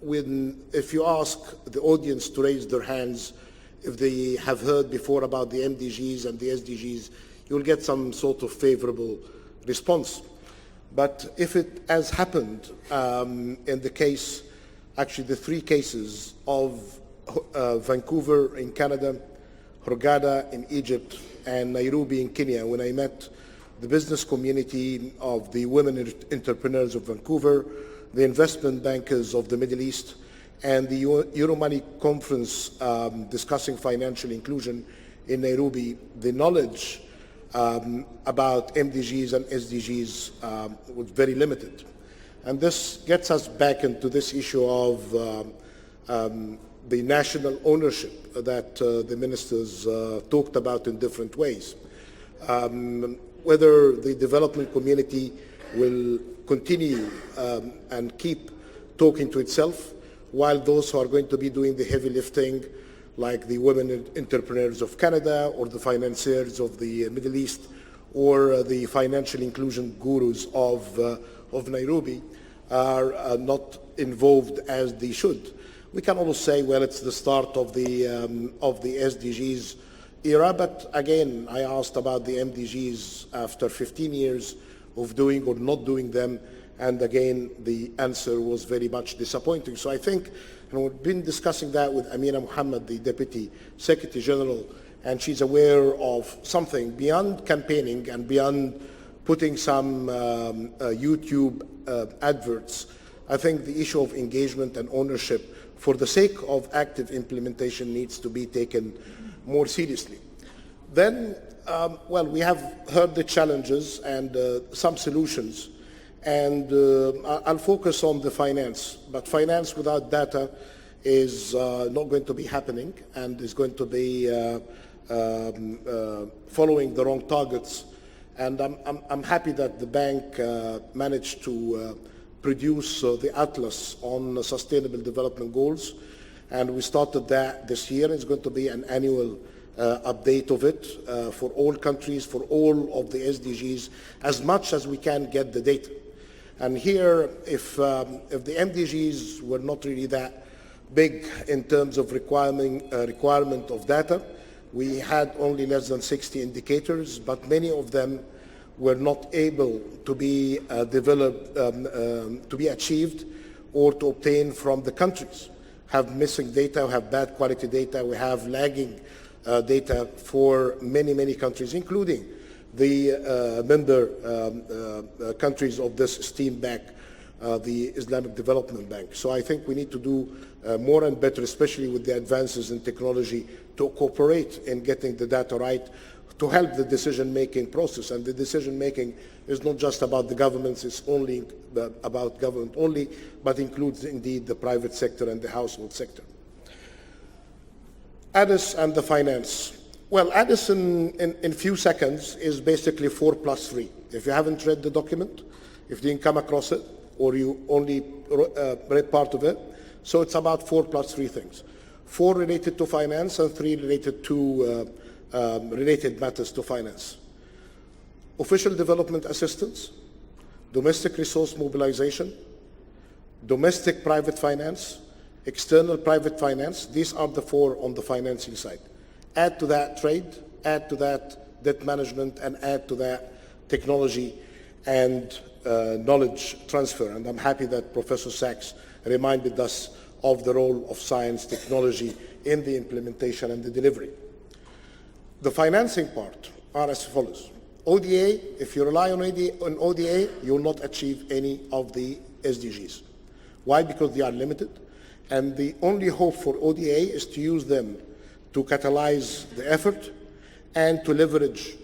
Speaker 8: if you ask the audience to raise their hands if they have heard before about the MDGs and the SDGs, you'll get some sort of favorable response. But if it has happened in the case, actually the 3 cases of Vancouver in Canada, Hurghada in Egypt, and Nairobi in Kenya, when I met the business community of the women entrepreneurs of Vancouver, the investment bankers of the Middle East, and the Euromoney conference discussing financial inclusion in Nairobi, the knowledge about MDGs and SDGs was very limited. And this gets us back into this issue of the national ownership that the ministers talked about in different ways. Whether the development community will continue and keep talking to itself, while those who are going to be doing the heavy lifting, like the women entrepreneurs of Canada or the financiers of the Middle East or the financial inclusion gurus of Nairobi, are not involved as they should. We can always say, well, it's the start of the SDGs era, but again, I asked about the MDGs after 15 years of doing or not doing them, and again, the answer was very much disappointing. So I think, and we've been discussing that with Amina Muhammad, the Deputy Secretary General, and she's aware of something beyond campaigning and beyond putting some YouTube adverts. I think the issue of engagement and ownership for the sake of active implementation needs to be taken more seriously. Then, well, we have heard the challenges and some solutions, and I'll focus on the finance. But finance without data is not going to be happening and is going to be following the wrong targets. And I'm happy that the bank managed to produce the Atlas on Sustainable Development Goals, and we started that this year. It's going to be an annual update of it for all countries, for all of the SDGs, as much as we can get the data. And here, if the MDGs were not really that big in terms of requirement of data, we had only less than 60 indicators, but many of them were not able to be developed, to be achieved or to obtain from the countries. Have missing data, have bad quality data, we have lagging data for many, many countries, including the member countries of this esteemed bank, the Islamic Development Bank. So I think we need to do more and better, especially with the advances in technology, to cooperate in getting the data right, to help the decision-making process. And the decision-making is not just about the governments, it's only about government only, but includes indeed the private sector and the household sector. ADIS and the finance. Well, ADIS in few seconds is basically 4+3. If you haven't read the document, if you didn't come across it, or you only read part of it, so it's about 4+3 things. 4 related to finance and 3 related to related matters to finance. Official development assistance, domestic resource mobilization, domestic private finance, external private finance. These are the 4 on the financing side. Add to that trade, add to that debt management, and add to that technology and knowledge transfer. And I'm happy that Professor Sachs reminded us of the role of science, technology in the implementation and the delivery. The financing part are as follows. ODA, if you rely on ODA, you will not achieve any of the SDGs. Why? Because they are limited. And the only hope for ODA is to use them to catalyze the effort and to leverage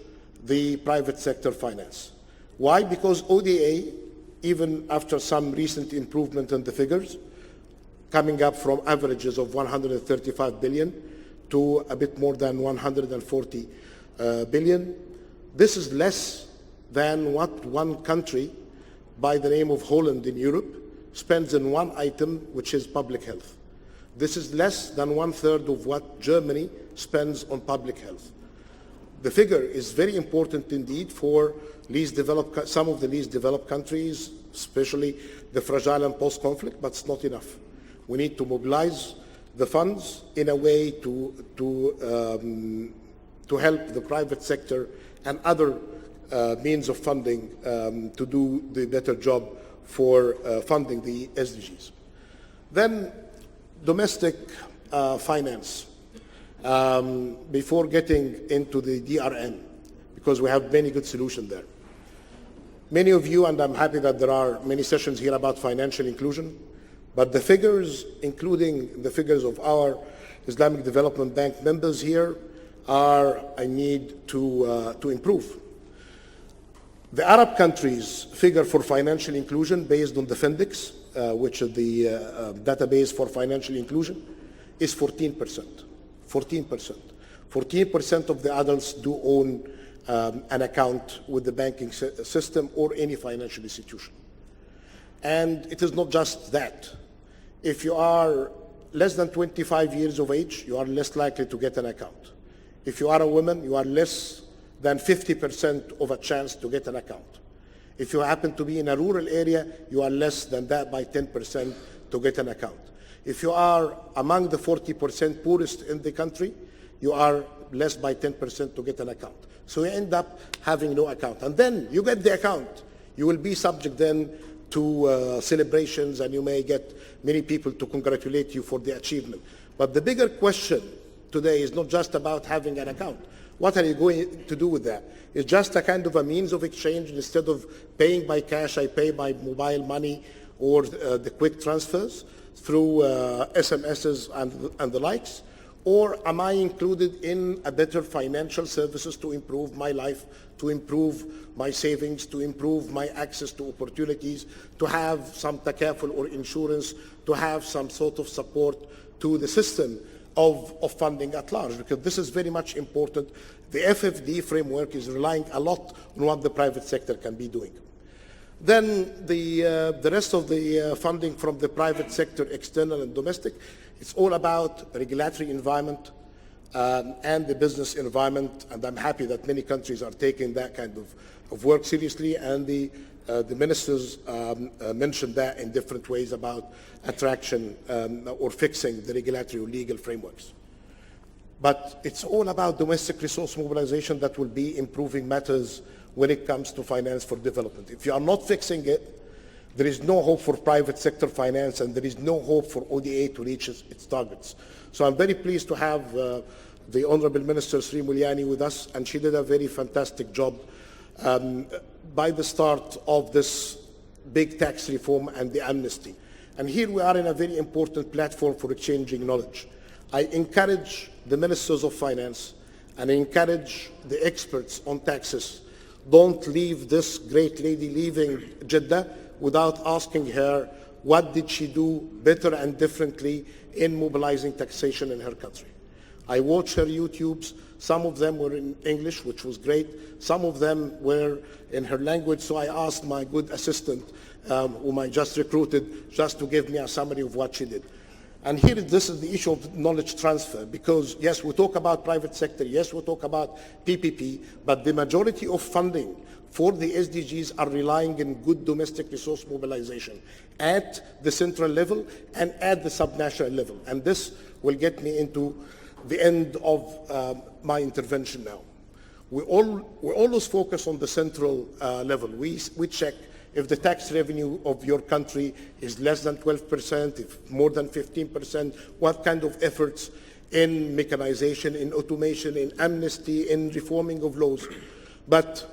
Speaker 8: the private sector finance. Why? Because ODA, even after some recent improvement in the figures, coming up from averages of 135 billion to a bit more than 140 billion, this is less than what one country by the name of Holland in Europe spends in one item, which is public health. This is less than 1/3 of what Germany spends on public health. The figure is very important indeed for some of the least developed countries, especially the fragile and post-conflict, but it's not enough. We need to mobilize the funds in a way to help the private sector and other means of funding to do the better job for funding the SDGs. Then domestic finance. Before getting into the DRM, because we have many good solutions there. Many of you, and I'm happy that there are many sessions here about financial inclusion, but the figures, including the figures of our Islamic Development Bank members here, are a need to improve. The Arab countries' figure for financial inclusion based on the FINDEX, which is the database for financial inclusion, is 14%. 14%. 14% of the adults do own an account with the banking system or any financial institution. And it is not just that. If you are less than 25 years of age, you are less likely to get an account. If you are a woman, you are less than 50% of a chance to get an account. If you happen to be in a rural area, you are less than that by 10% to get an account. If you are among the 40% poorest in the country, you are less by 10% to get an account. So you end up having no account. And then you get the account. You will be subject then to celebrations, and you may get many people to congratulate you for the achievement. But the bigger question today is not just about having an account. What are you going to do with that? It's just a kind of a means of exchange. Instead of paying by cash, I pay by mobile money or the quick transfers through SMSs and the likes. Or am I included in a better financial services to improve my life, to improve my savings, to improve my access to opportunities, to have some takaful or insurance, to have some sort of support to the system of funding at large? Because this is very much important. The FFD framework is relying a lot on what the private sector can be doing. Then the rest of the funding from the private sector, external and domestic, it's all about regulatory environment and the business environment, and I'm happy that many countries are taking that kind of work seriously, and the ministers mentioned that in different ways about attraction or fixing the regulatory or legal frameworks. But it's all about domestic resource mobilization that will be improving matters when it comes to finance for development. If you are not fixing it, there is no hope for private sector finance, and there is no hope for ODA to reach its targets. So I'm very pleased to have the Honorable Minister Sri Mulyani with us, and she did a very fantastic job by the start of this big tax reform and the amnesty. And here we are in a very important platform for exchanging knowledge. I encourage the ministers of finance and I encourage the experts on taxes, don't leave this great lady leaving Jeddah without asking her what did she do better and differently in mobilizing taxation in her country. I watched her YouTubes. Some of them were in English, which was great. Some of them were in her language, so I asked my good assistant, whom I just recruited, just to give me a summary of what she did. And here, this is the issue of knowledge transfer, because yes, we talk about private sector, yes, we talk about PPP, but the majority of funding for the SDGs are relying on good domestic resource mobilization at the central level and at the subnational level. And this will get me into the end of my intervention now. We always focus on the central level. We check if the tax revenue of your country is less than 12%, if more than 15%, what kind of efforts in mechanization, in automation, in amnesty, in reforming of laws. But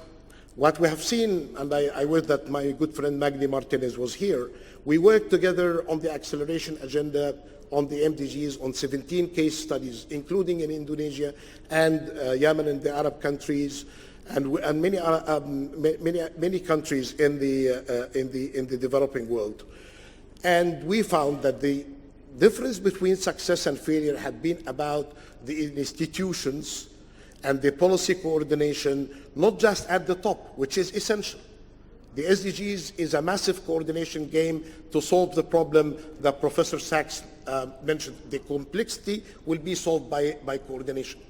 Speaker 8: what we have seen, and I wish that my good friend Magdi Martinez was here, we worked together on the acceleration agenda on the MDGs on 17 case studies, including in Indonesia and Yemen and the Arab countries, and many countries in the developing world. And we found that the difference between success and failure had been about the institutions and the policy coordination, not just at the top, which is essential. The SDGs is a massive coordination game to solve the problem that Professor Sachs mentioned. The complexity will be solved by coordination.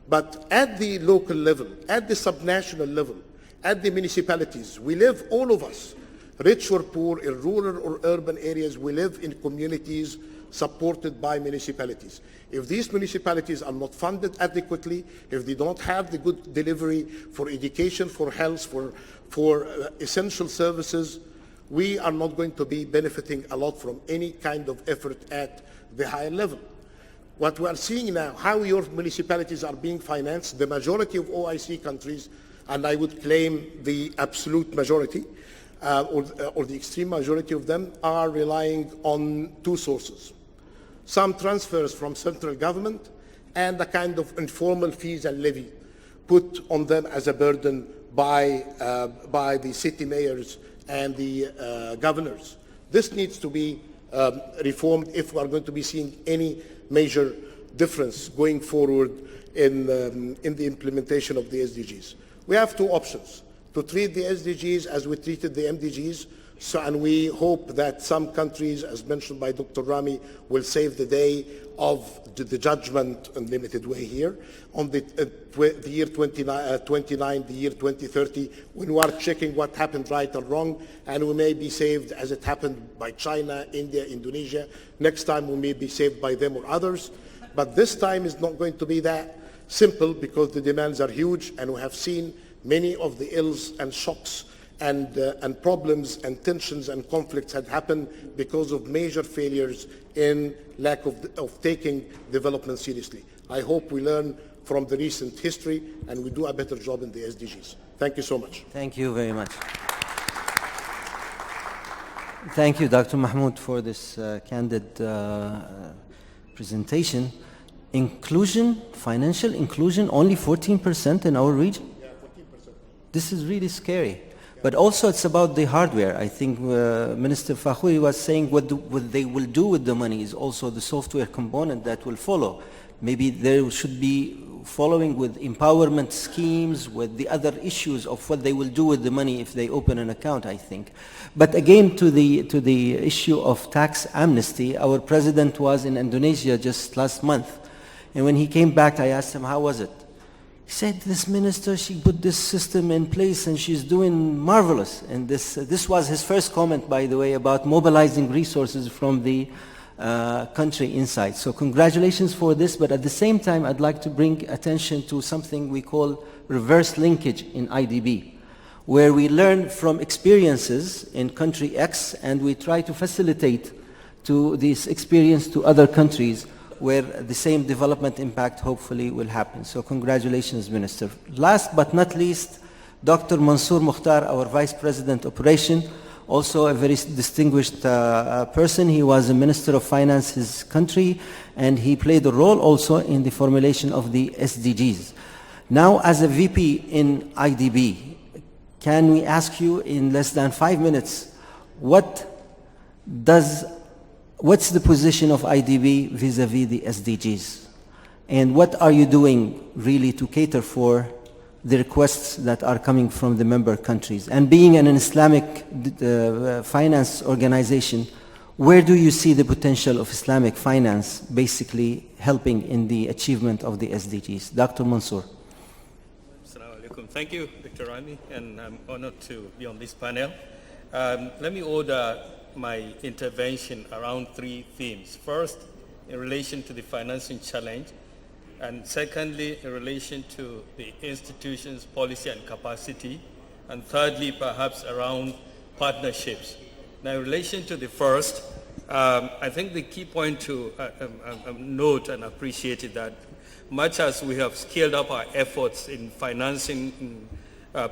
Speaker 8: But at the local level, at the subnational level, at the municipalities, we live, all of us, rich or poor, in rural or urban areas, we live in communities supported by municipalities. If these municipalities are not funded adequately, if they don't have the good delivery for education, for health, for essential services, we are not going to be benefiting a lot from any kind of effort at the higher level. What we are seeing now, how your municipalities are being financed, the majority of OIC countries, and I would claim the absolute majority, or the extreme majority of them, are relying on two sources. Some transfers from central government and a kind of informal fees and levy put on them as a burden by the city mayors and the governors. This needs to be reformed if we are going to be seeing any major difference going forward in the implementation of the SDGs. We have two options: to treat the SDGs as we treated the MDGs, and we hope that some countries, as mentioned by Dr. Rami, will save the day of the judgment in limited way here on the year 29, the year 2030, when we are checking what happened right or wrong, and we may be saved as it happened by China, India, Indonesia. Next time we may be saved by them or others. But this time is not going to be that simple, because the demands are huge, and we have seen many of the ills and shocks and problems and tensions and conflicts had happened because of major failures in lack of taking development seriously. I hope we learn from the recent history and we do a better job in the SDGs. Thank you so much.
Speaker 2: Thank you very much. Thank you, Dr. Mahmoud, for this candid presentation. Inclusion, financial inclusion, only 14% in our region?
Speaker 8: Yeah, 14%.
Speaker 2: This is really scary. But also it's about the hardware. I think Minister Fakhouri was saying what they will do with the money is also the software component that will follow. Maybe there should be following with empowerment schemes, with the other issues of what they will do with the money if they open an account, I think. But again, to the issue of tax amnesty, our president was in Indonesia just last month. And when he came back, I asked him, how was it? He said, this minister, she put this system in place and she's doing marvelous. And this was his first comment, by the way, about mobilizing resources from the country inside. So congratulations for this, but at the same time, I'd like to bring attention to something we call reverse linkage in IDB, where we learn from experiences in country X and we try to facilitate to this experience to other countries where the same development impact hopefully will happen. So congratulations, Minister. Last but not least, Dr. Mansour Mukhtar, our Vice President Operation, also a very distinguished person. He was a Minister of Finance in his country, and he played a role also in the formulation of the SDGs. Now, as a VP in IDB, can we ask you in less than 5 minutes, what's the position of IDB vis-a-vis the SDGs? And what are you doing really to cater for the requests that are coming from the member countries? And being an Islamic finance organization, where do you see the potential of Islamic finance basically helping in the achievement of the SDGs? Dr. Mansour.
Speaker 9: Assalamu alaikum. Thank you, Dr. Rami, and I'm honored to be on this panel. Let me order my intervention around 3 themes. First, in relation to the financing challenge, and secondly, in relation to the institutions, policy and capacity, and thirdly, perhaps around partnerships. Now, in relation to the first, I think the key point to note and appreciate is that much as we have scaled up our efforts in financing,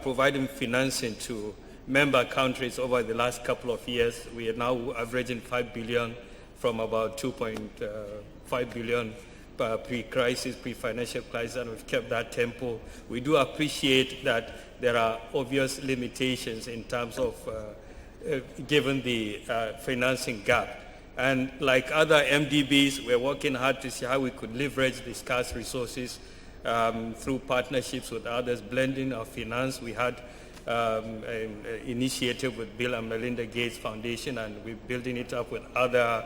Speaker 9: providing financing to member countries over the last couple of years, we are now averaging 5 billion from about 2.5 billion pre-crisis, pre-financial crisis, and we've kept that tempo. We do appreciate that there are obvious limitations in terms of given the financing gap. And like other MDBs, we're working hard to see how we could leverage the scarce resources through partnerships with others, blending our finance. We had an initiative with Bill and Melinda Gates Foundation, and we're building it up with other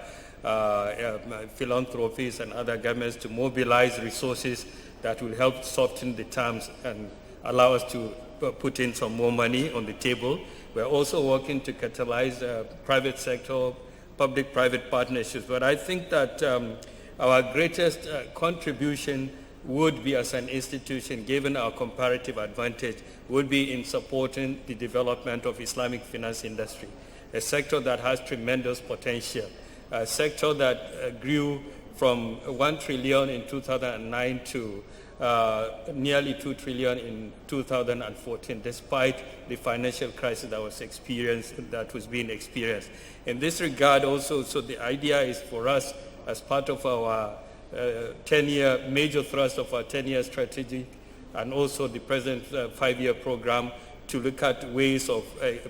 Speaker 9: philanthropies and other governments to mobilize resources that will help soften the terms and allow us to put in some more money on the table. We're also working to catalyze private sector, public-private partnerships. But I think that our greatest contribution would be, as an institution, given our comparative advantage, would be in supporting the development of Islamic finance industry, a sector that has tremendous potential, a sector that grew from 1 trillion in 2009 to nearly 2 trillion in 2014, despite the financial crisis that was being experienced. In this regard also, so the idea is for us, as part of our 10-year, major thrust of our 10-year strategy, and also the present 5-year program, to look at ways of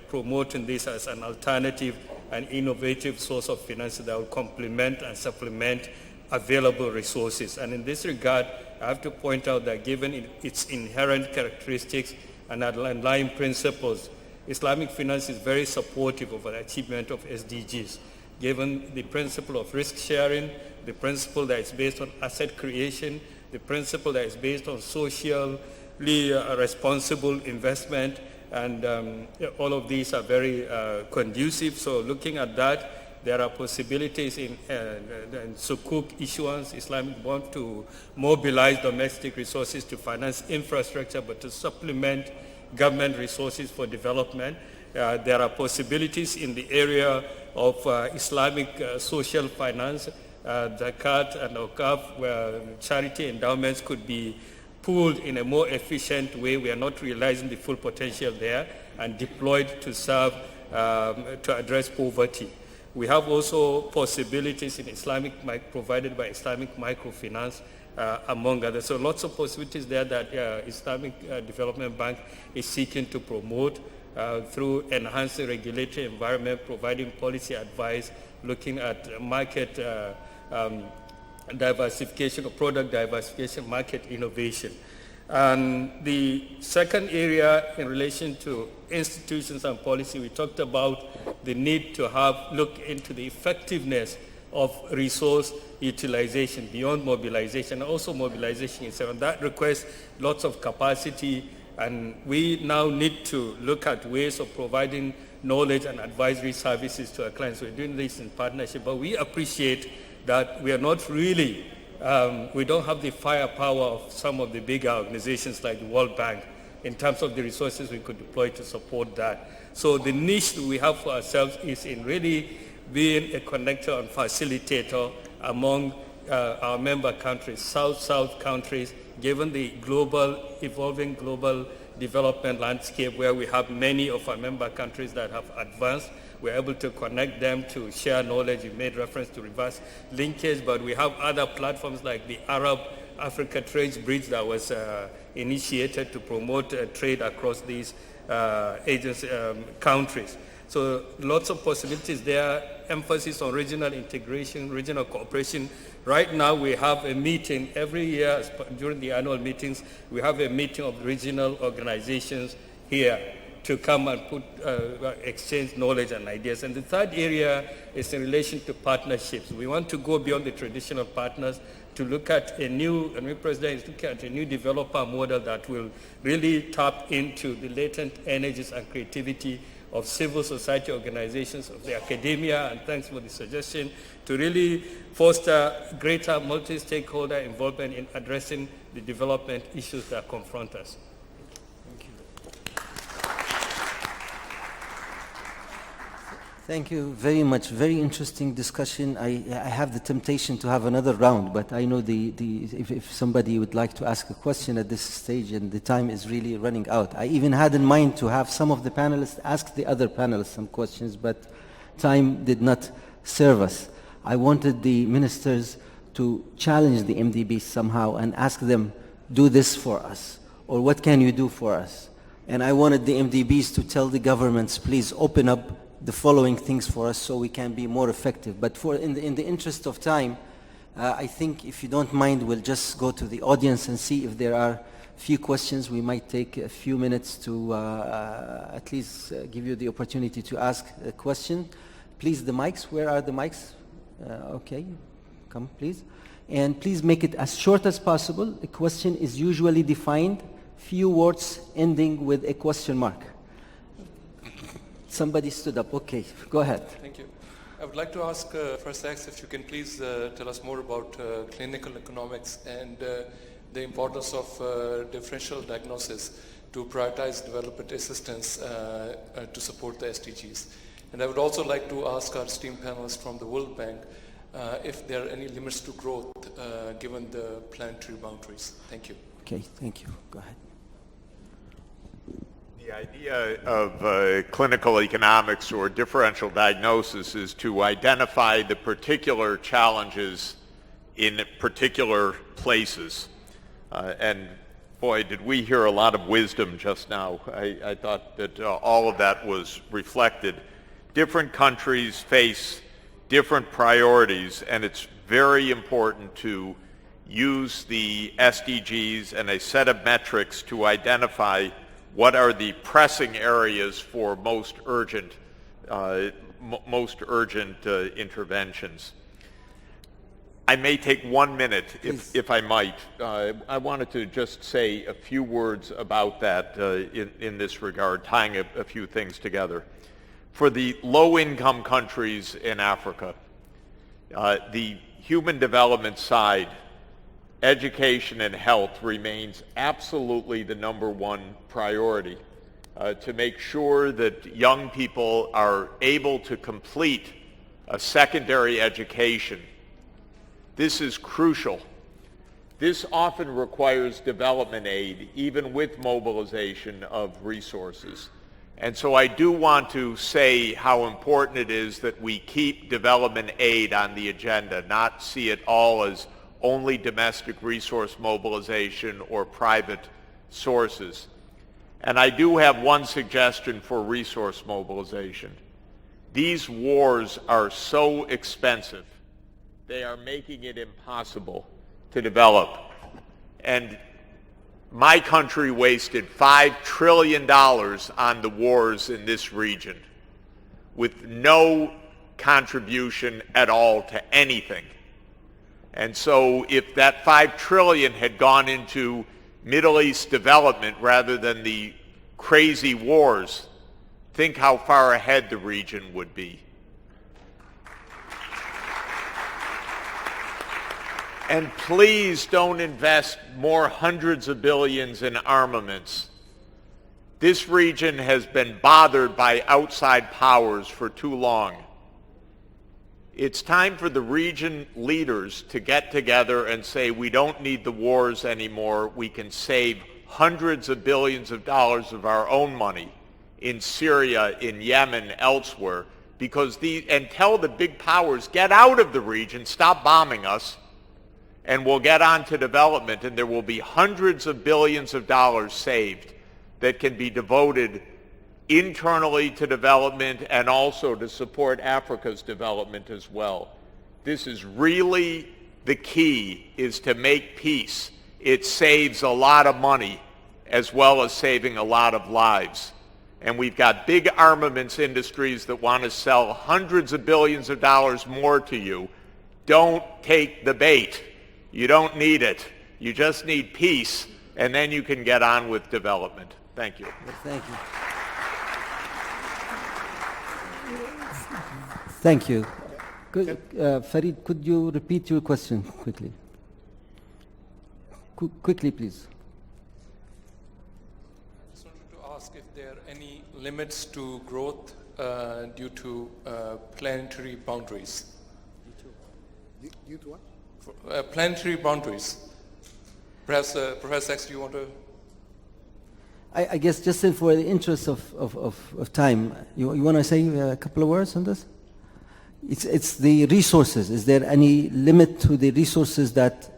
Speaker 9: promoting this as an alternative and innovative source of finance that will complement and supplement available resources. And in this regard, I have to point out that given its inherent characteristics and underlying principles, Islamic finance is very supportive of the achievement of SDGs, given the principle of risk sharing, the principle that is based on asset creation, the principle that is based on socially responsible investment, and all of these are very conducive. So looking at that, there are possibilities in Sukuk issuance, Islamic bond, to mobilize domestic resources to finance infrastructure, but to supplement government resources for development. There are possibilities in the area of Islamic social finance, zakat and awqaf, where charity endowments could be pooled in a more efficient way. We are not realizing the full potential there, and deployed to serve, to address poverty. We have also possibilities in provided by Islamic microfinance, among others. So lots of possibilities there that Islamic Development Bank is seeking to promote through enhancing regulatory environment, providing policy advice, looking at market diversification, product diversification, market innovation. And the second area in relation to institutions and policy, we talked about the need to look into the effectiveness of resource utilization beyond mobilization, and also mobilization itself. And that requires lots of capacity, and we now need to look at ways of providing knowledge and advisory services to our clients. We're doing this in partnership, but we appreciate that we are not really, we don't have the firepower of some of the bigger organizations like the World Bank in terms of the resources we could deploy to support that. So the niche that we have for ourselves is in really being a connector and facilitator among our member countries, South-South countries, given the evolving global development landscape where we have many of our member countries that have advanced. We're able to connect them to share knowledge. You made reference to reverse linkage, but we have other platforms like the Arab-Africa Trade Bridge that was initiated to promote trade across these countries. So lots of possibilities there, emphasis on regional integration, regional cooperation. Right now we have a meeting every year during the annual meetings. We have a meeting of regional organizations here to come and exchange knowledge and ideas. And the third area is in relation to partnerships. We want to go beyond the traditional partners to look at a new president is looking at a new developer model that will really tap into the latent energies and creativity of civil society organizations, of the academia, and thanks for the suggestion, to really foster greater multi-stakeholder involvement in addressing the development issues that confront us.
Speaker 2: Thank you very much. Very interesting discussion. I have the temptation to have another round, but I know if somebody would like to ask a question at this stage, and the time is really running out. I even had in mind to have some of the panelists ask the other panelists some questions, but time did not serve us. I wanted the ministers to challenge the MDBs somehow and ask them, do this for us, or what can you do for us? And I wanted the MDBs to tell the governments, please open up the following things for us so we can be more effective. But in the interest of time, I think if you don't mind, we'll just go to the audience and see if there are a few questions. We might take a few minutes to at least give you the opportunity to ask a question. Please, the mics, where are the mics? Okay, come please. And please make it as short as possible. A question is usually defined, few words ending with a question mark. Somebody stood up. Okay, go ahead.
Speaker 10: Thank you. I would like to ask First X if you can please tell us more about clinical economics and the importance of differential diagnosis to prioritize development assistance to support the SDGs. And I would also like to ask our esteemed panelists from the World Bank if there are any limits to growth given the planetary boundaries. Thank you.
Speaker 2: Okay, thank you. Go ahead.
Speaker 4: The idea of clinical economics or differential diagnosis is to identify the particular challenges in particular places. And boy, did we hear a lot of wisdom just now. I thought that all of that was reflected. Different countries face different priorities, and it's very important to use the SDGs and a set of metrics to identify what are the pressing areas for most urgent interventions. I may take 1 minute, if I might. I wanted to just say a few words about that in this regard, tying a few things together. For the low-income countries in Africa, the human development side, education and health remains absolutely the #1 priority to make sure that young people are able to complete a secondary education. This is crucial. This often requires development aid, even with mobilization of resources. And so I do want to say how important it is that we keep development aid on the agenda, not see it all as only domestic resource mobilization or private sources. And I do have one suggestion for resource mobilization. These wars are so expensive. they are making it impossible to develop. And my country wasted $5 trillion on the wars in this region with no contribution at all to anything. And so if that $5 trillion had gone into Middle East development rather than the crazy wars, think how far ahead the region would be. And please don't invest more hundreds of billions in armaments. This region has been bothered by outside powers for too long. It's time for the region leaders to get together and say, we don't need the wars anymore. We can save hundreds of billions of dollars of our own money in Syria, in Yemen, elsewhere, and tell the big powers, get out of the region, stop bombing us, and we'll get on to development, and there will be hundreds of billions of dollars saved that can be devoted internally to development and also to support Africa's development as well. This is really the key, is to make peace. It saves a lot of money as well as saving a lot of lives. And we've got big armaments industries that want to sell hundreds of billions of dollars more to you. Don't take the bait. You don't need it. You just need peace, and then you can get on with development. Thank you.
Speaker 2: Thank you. Thank you. Farid, could you repeat your question quickly? Quickly, please.
Speaker 10: I just wanted to ask if there are any limits to growth due to planetary boundaries.
Speaker 8: Due to what?
Speaker 10: Planetary boundaries. Perhaps, Professor X, do you want to?
Speaker 2: I guess just for the interest of time, you want to say a couple of words on this? It's the resources. Is there any limit to the resources that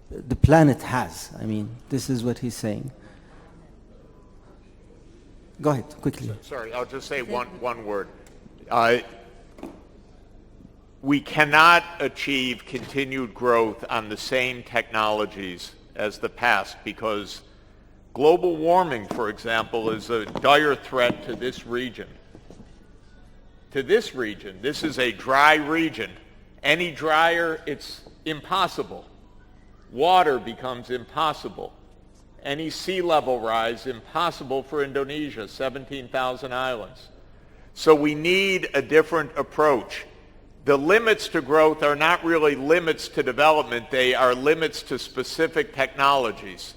Speaker 2: the planet has? I mean, this is what he's saying. Go ahead, quickly.
Speaker 4: Sorry, I'll just say one word. We cannot achieve continued growth on the same technologies as the past because global warming, for example, is a dire threat to this region. This is a dry region. Any drier, it's impossible. Water becomes impossible. Any sea level rise, impossible for Indonesia, 17,000 islands. So we need a different approach. The limits to growth are not really limits to development. They are limits to specific technologies.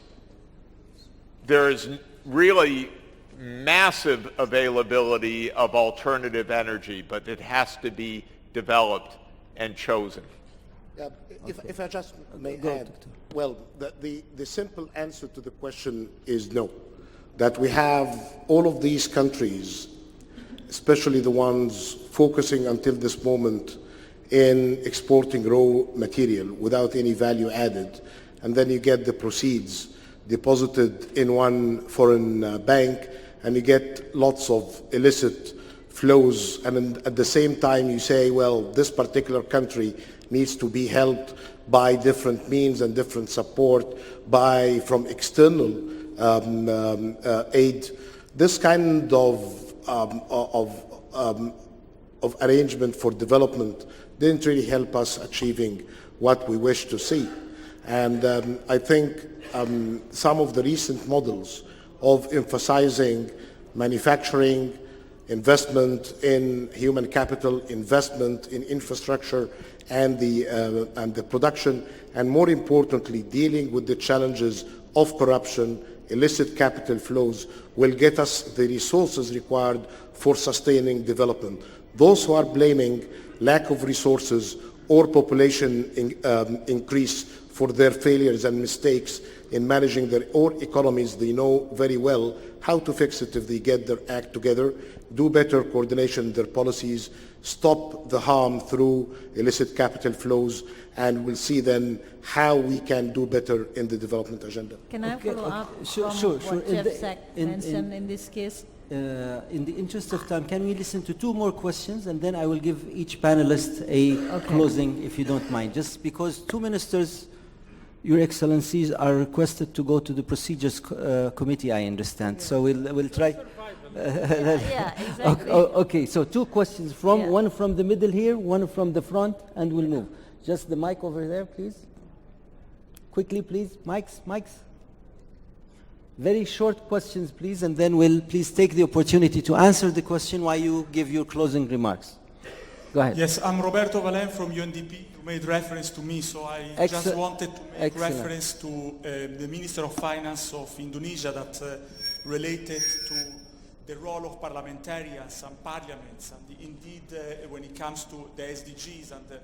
Speaker 4: There is really massive availability of alternative energy, but it has to be developed and chosen.
Speaker 8: Yeah, if I just may add, well, the simple answer to the question is no. That we have all of these countries, especially the ones focusing until this moment in exporting raw material without any value added, and then you get the proceeds deposited in one foreign bank, and you get lots of illicit flows, and at the same time you say, well, this particular country needs to be helped by different means and different support from external aid. This kind of arrangement for development didn't really help us achieving what we wish to see. And I think some of the recent models of emphasizing manufacturing, investment in human capital, investment in infrastructure and the production, and more importantly, dealing with the challenges of corruption, illicit capital flows, will get us the resources required for sustaining development. Those who are blaming lack of resources or population increase for their failures and mistakes in managing their own economies, they know very well how to fix it if they get their act together, do better coordination in their policies, stop the harm through illicit capital flows, and we'll see then how we can do better in the development agenda.
Speaker 5: Can I follow up on what Jeff Sachs mentioned in this case?
Speaker 2: in the interest of time, can we listen to 2 more questions, and then I will give each panelist a closing, if you don't mind. Just because 2 ministers, Your Excellencies, are requested to go to the Procedures Committee, I understand. So we'll try.
Speaker 5: Yeah, exactly.
Speaker 2: Okay, so 2 questions, one from the middle here, one from the front, and we'll move. Just the mic over there, please. Quickly, please. Mics. Very short questions, please, and then we'll please take the opportunity to answer the question while you give your closing remarks. Go ahead.
Speaker 11: Yes, I'm Roberto Valen from UNDP. You made reference to me, so I just wanted to make reference to the Minister of Finance of Indonesia that related to the role of parliamentarians and parliaments, and indeed when it comes to the SDGs. And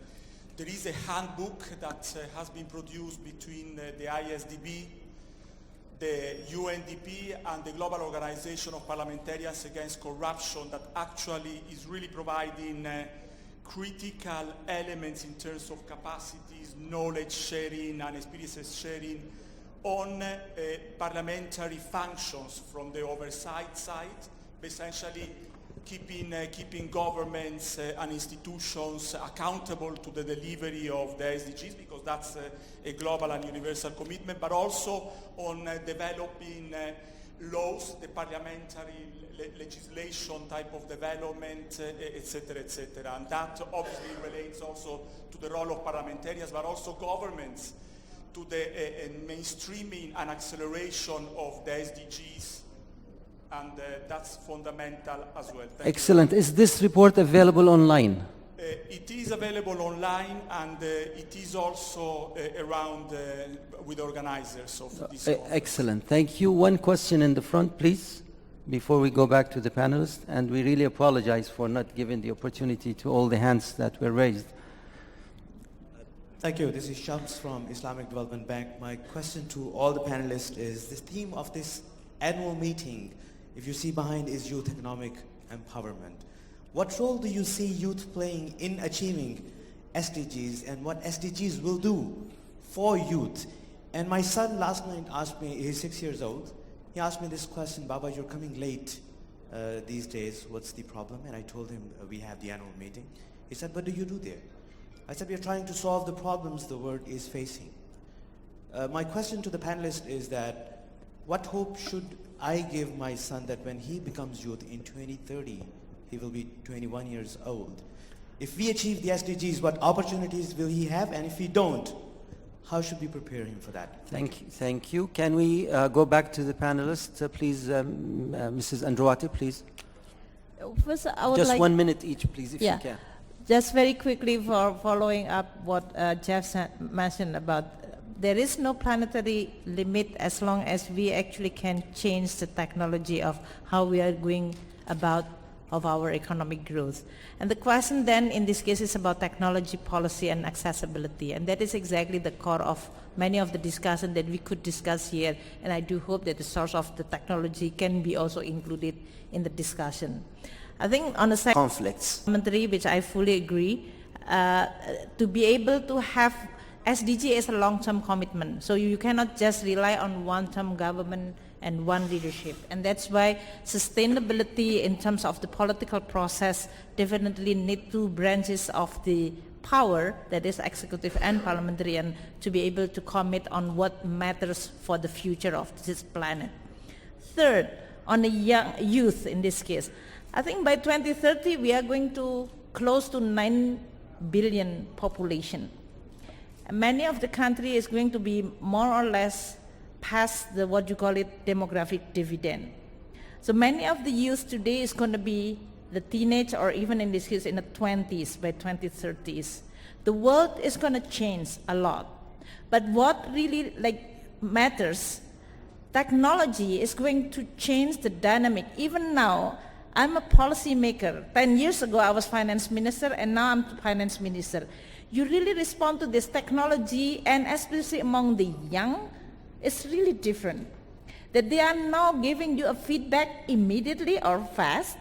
Speaker 11: there is a handbook that has been produced between the ISDB, the UNDP, and the Global Organization of Parliamentarians Against Corruption, that actually is really providing critical elements in terms of capacities, knowledge sharing, and experiences sharing on parliamentary functions from the oversight side, essentially keeping governments and institutions accountable to the delivery of the SDGs, because that's a global and universal commitment, but also on developing laws, the parliamentary legislation type of development, etc., etc. And that obviously relates also to the role of parliamentarians, but also governments, to the mainstreaming and acceleration of the SDGs. And that's fundamental as well.
Speaker 2: Excellent. Is this report available online?
Speaker 11: It is available online, and it is also around with organizers of this conference.
Speaker 2: Excellent. Thank you. One question in the front, please, before we go back to the panelists. And we really apologize for not giving the opportunity to all the hands that were raised.
Speaker 12: Thank you. This is Shams from Islamic Development Bank. My question to all the panelists is, the theme of this annual meeting, if you see behind, is youth economic empowerment. What role do you see youth playing in achieving SDGs, and what SDGs will do for youth? And my son last night asked me, he's 6 years old, he asked me this question, Baba, you're coming late these days, what's the problem? And I told him we have the annual meeting. He said, what do you do there? I said, we're trying to solve the problems the world is facing. My question to the panelists is that, what hope should I give my son that when he becomes youth in 2030, he will be 21 years old? If we achieve the SDGs, what opportunities will he have? And if we don't, how should we prepare him for that?
Speaker 2: Thank you. Can we go back to the panelists? Please, Mrs. Andrawati, please.
Speaker 5: First, I would
Speaker 2: Just
Speaker 5: like
Speaker 2: 1 minute each, please, if you can.
Speaker 5: Just very quickly, for following up what Jeff mentioned about, there is no planetary limit as long as we actually can change the technology of how we are going about of our economic growth. And the question then in this case is about technology policy and accessibility, and that is exactly the core of many of the discussion that we could discuss here, and I do hope that the source of the technology can be also included in the discussion. I think on the side
Speaker 2: conflicts,
Speaker 5: which I fully agree, to be able to have SDG as a long-term commitment. So you cannot just rely on one-term government and one leadership. And that's why sustainability in terms of the political process definitely need 2 branches of the power, that is executive and parliamentary, and to be able to commit on what matters for the future of this planet. Third, on the young youth in this case, I think by 2030 we are going to close to 9 billion population. Many of the country is going to be more or less past the what you call it demographic dividend. So many of the youth today is going to be the teenage, or even in this case in the 20s by 2030s. The world is going to change a lot. But what really matters, technology is going to change the dynamic. Even now, I'm a policy maker. 10 years ago I was finance minister, and now I'm finance minister. You really respond to this technology, and especially among the young, it's really different. That they are now giving you a feedback immediately or fast,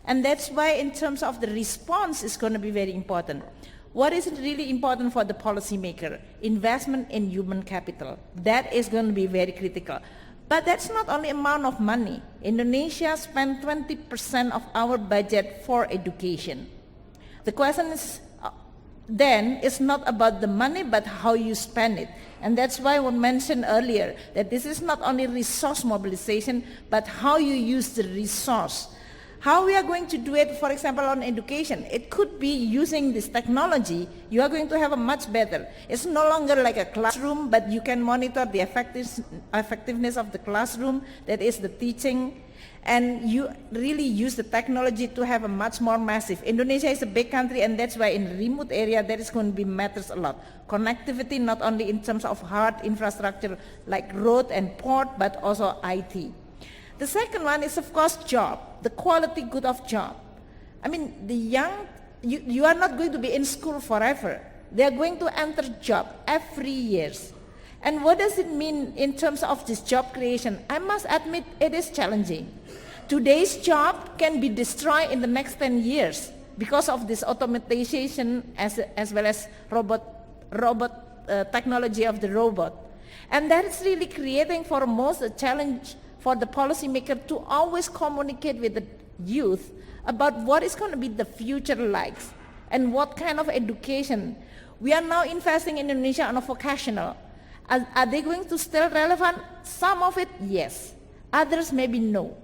Speaker 5: and that's why in terms of the response is going to be very important. What is really important for the policymaker? Investment in human capital. That is going to be very critical. But that's not only amount of money. Indonesia spent 20% of our budget for education. The question is, then it's not about the money, but how you spend it. And that's why I mentioned earlier that this is not only resource mobilization, but how you use the resource. How we are going to do it, for example, on education. It could be using this technology. You are going to have a much better. It's no longer like a classroom, but you can monitor the effectiveness of the classroom, that is the teaching. And you really use the technology to have a much more massive. Indonesia is a big country, and that's why in remote area that is going to be matters a lot. Connectivity, not only in terms of hard infrastructure like road and port, but also IT. The second one is, of course, job, the quality good of job. I mean, the young, you are not going to be in school forever. They are going to enter job every year. And what does it mean in terms of this job creation? I must admit it is challenging. Today's job can be destroyed in the next 10 years because of this automatization as well as robot technology of the robot. And that is really creating for most a challenge for the policymaker to always communicate with the youth about what is going to be the future like and what kind of education. We are now investing in Indonesia on a vocational. Are they going to still relevant? Some of it, yes. Others, maybe no.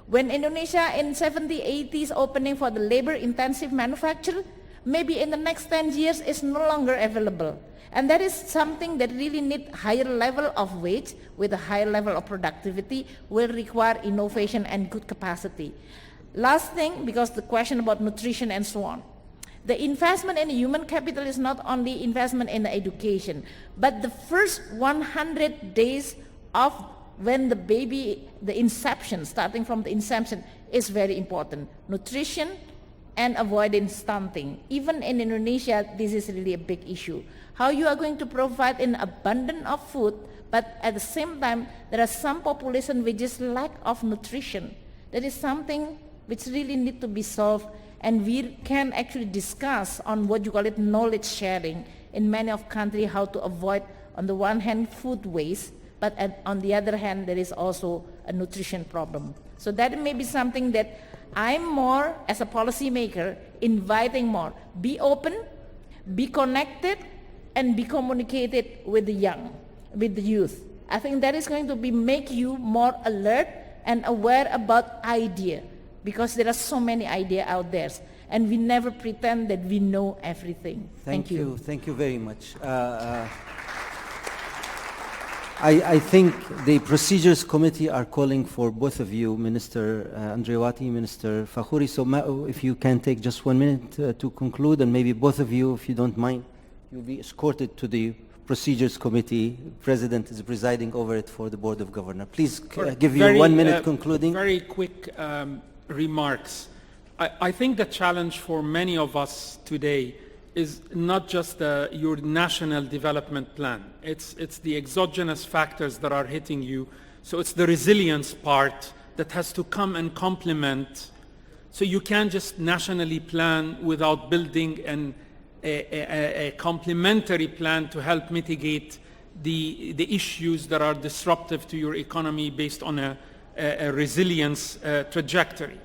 Speaker 5: When Indonesia in 70s, 80s opening for the labor-intensive manufacture, maybe in the next 10 years is no longer available. And that is something that really need higher level of wage with a higher level of productivity will require innovation and good capacity. Last thing, because the question about nutrition and so on. The investment in human capital is not only investment in education, but the first 100 days of when the baby, the inception, starting from the inception, is very important. Nutrition and avoiding stunting. Even in Indonesia, this is really a big issue. How you are going to provide an abundance of food, but at the same time, there are some population which is lack of nutrition. That is something which really need to be solved, and we can actually discuss on what you call it knowledge sharing in many of countries, how to avoid, on the one hand, food waste, but on the other hand, there is also a nutrition problem. So that may be something that I'm more, as a policymaker, inviting more. Be open, be connected, and be communicated with the young, with the youth. I think that is going to make you more alert and aware about idea, because there are so many ideas out there, and we never pretend that we know everything. Thank you.
Speaker 2: Thank you very much. I think the Procedures Committee are calling for both of you, Minister Andriawati, Minister Fakhuri. So if you can take just 1 minute to conclude, and maybe both of you, if you don't mind, you'll be escorted to the Procedures Committee. President is presiding over it for the Board of Governors. Please give you 1 minute concluding.
Speaker 6: Very quick remarks. I think the challenge for many of us today is not just your national development plan. It's the exogenous factors that are hitting you. So it's the resilience part that has to come and complement. So you can't just nationally plan without building a complementary plan to help mitigate the issues that are disruptive to your economy based on a resilience trajectory.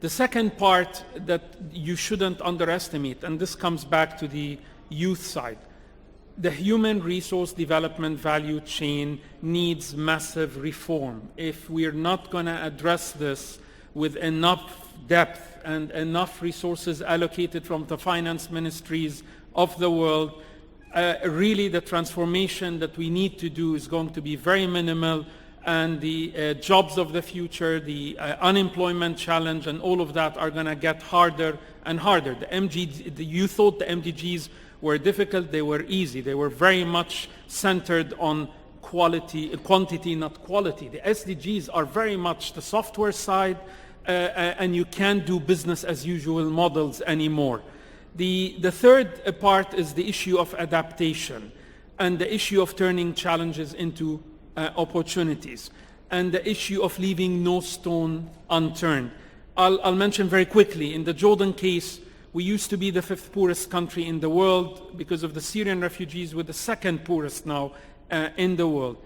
Speaker 6: The second part that you shouldn't underestimate, and this comes back to the youth side, the human resource development value chain needs massive reform. If we're not going to address this with enough depth and enough resources allocated from the finance ministries of the world, really the transformation that we need to do is going to be very minimal, and the jobs of the future, the unemployment challenge, and all of that are going to get harder and harder. You thought the MDGs were difficult, they were easy. They were very much centered on quantity, not quality. The SDGs are very much the software side, and you can't do business as usual models anymore. The third part is the issue of adaptation and the issue of turning challenges into opportunities, and the issue of leaving no stone unturned. I'll mention very quickly, in the Jordan case, we used to be the 5th poorest country in the world. Because of the Syrian refugees, we're the 2nd poorest now in the world.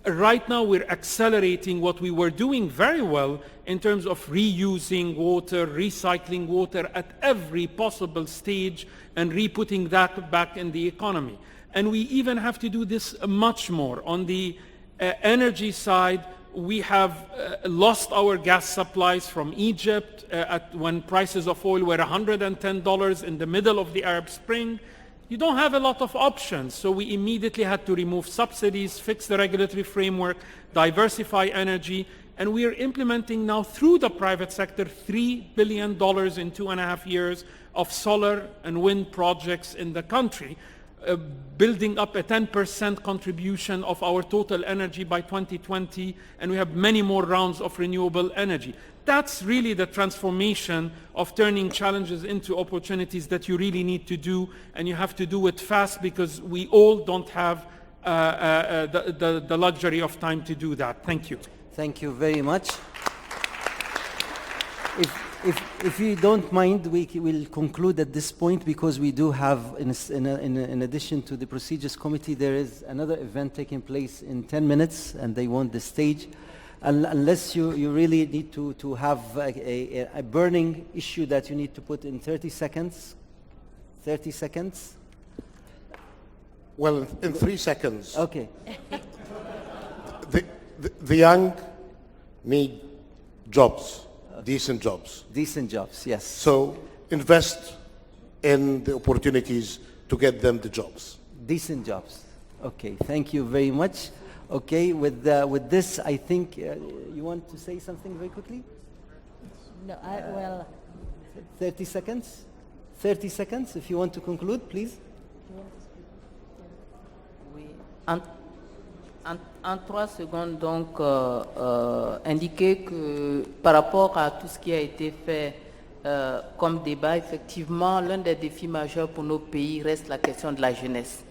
Speaker 6: Right now, we're accelerating what we were doing very well in terms of reusing water, recycling water at every possible stage, and re-putting that back in the economy. And we even have to do this much more. On the energy side, we have lost our gas supplies from Egypt when prices of oil were $110 in the middle of the Arab Spring. You don't have a lot of options, so we immediately had to remove subsidies, fix the regulatory framework, diversify energy, and we are implementing now through the private sector $3 billion in 2.5 years of solar and wind projects in the country, building up a 10% contribution of our total energy by 2020, and we have many more rounds of renewable energy. That's really the transformation of turning challenges into opportunities that you really need to do, and you have to do it fast because we all don't have the luxury of time to do that. Thank you.
Speaker 2: Thank you very much. If you don't mind, we will conclude at this point because we do have, in addition to the Procedures Committee, there is another event taking place in 10 minutes, and they want the stage. Unless you really need to have a burning issue that you need to put in 30 seconds. 30 seconds?
Speaker 8: Well, in 3 seconds.
Speaker 2: Okay.
Speaker 8: The young need jobs, decent jobs.
Speaker 2: Decent jobs, yes.
Speaker 8: So invest in the opportunities to get them the jobs.
Speaker 2: Decent jobs. Okay, thank you very much. Okay, with this, I think you want to say something very quickly?
Speaker 5: No, well...
Speaker 2: 30 seconds? 30 seconds, if you want to conclude, please.
Speaker 7: Oui. En 3 secondes, donc, indiquer que par rapport à tout ce qui a été fait comme débat, effectivement, l'un des défis majeurs pour nos pays reste la question de la jeunesse.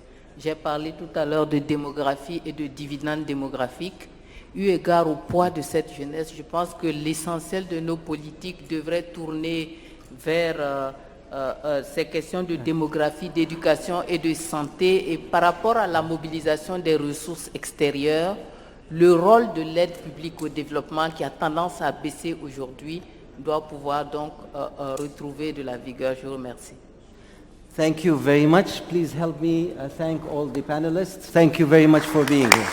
Speaker 7: J'ai parlé tout à l'heure de démographie et de dividendes démographiques. Eu égard au poids de cette jeunesse, je pense que l'essentiel de nos politiques devrait tourner vers ces questions de démographie, d'éducation et de santé. Et par rapport à la mobilisation des ressources extérieures, le rôle de l'aide publique au développement qui a tendance à baisser aujourd'hui doit pouvoir donc retrouver de la vigueur. Je vous remercie.
Speaker 2: Thank you very much. Please help me thank all the panelists. Thank you very much for being here.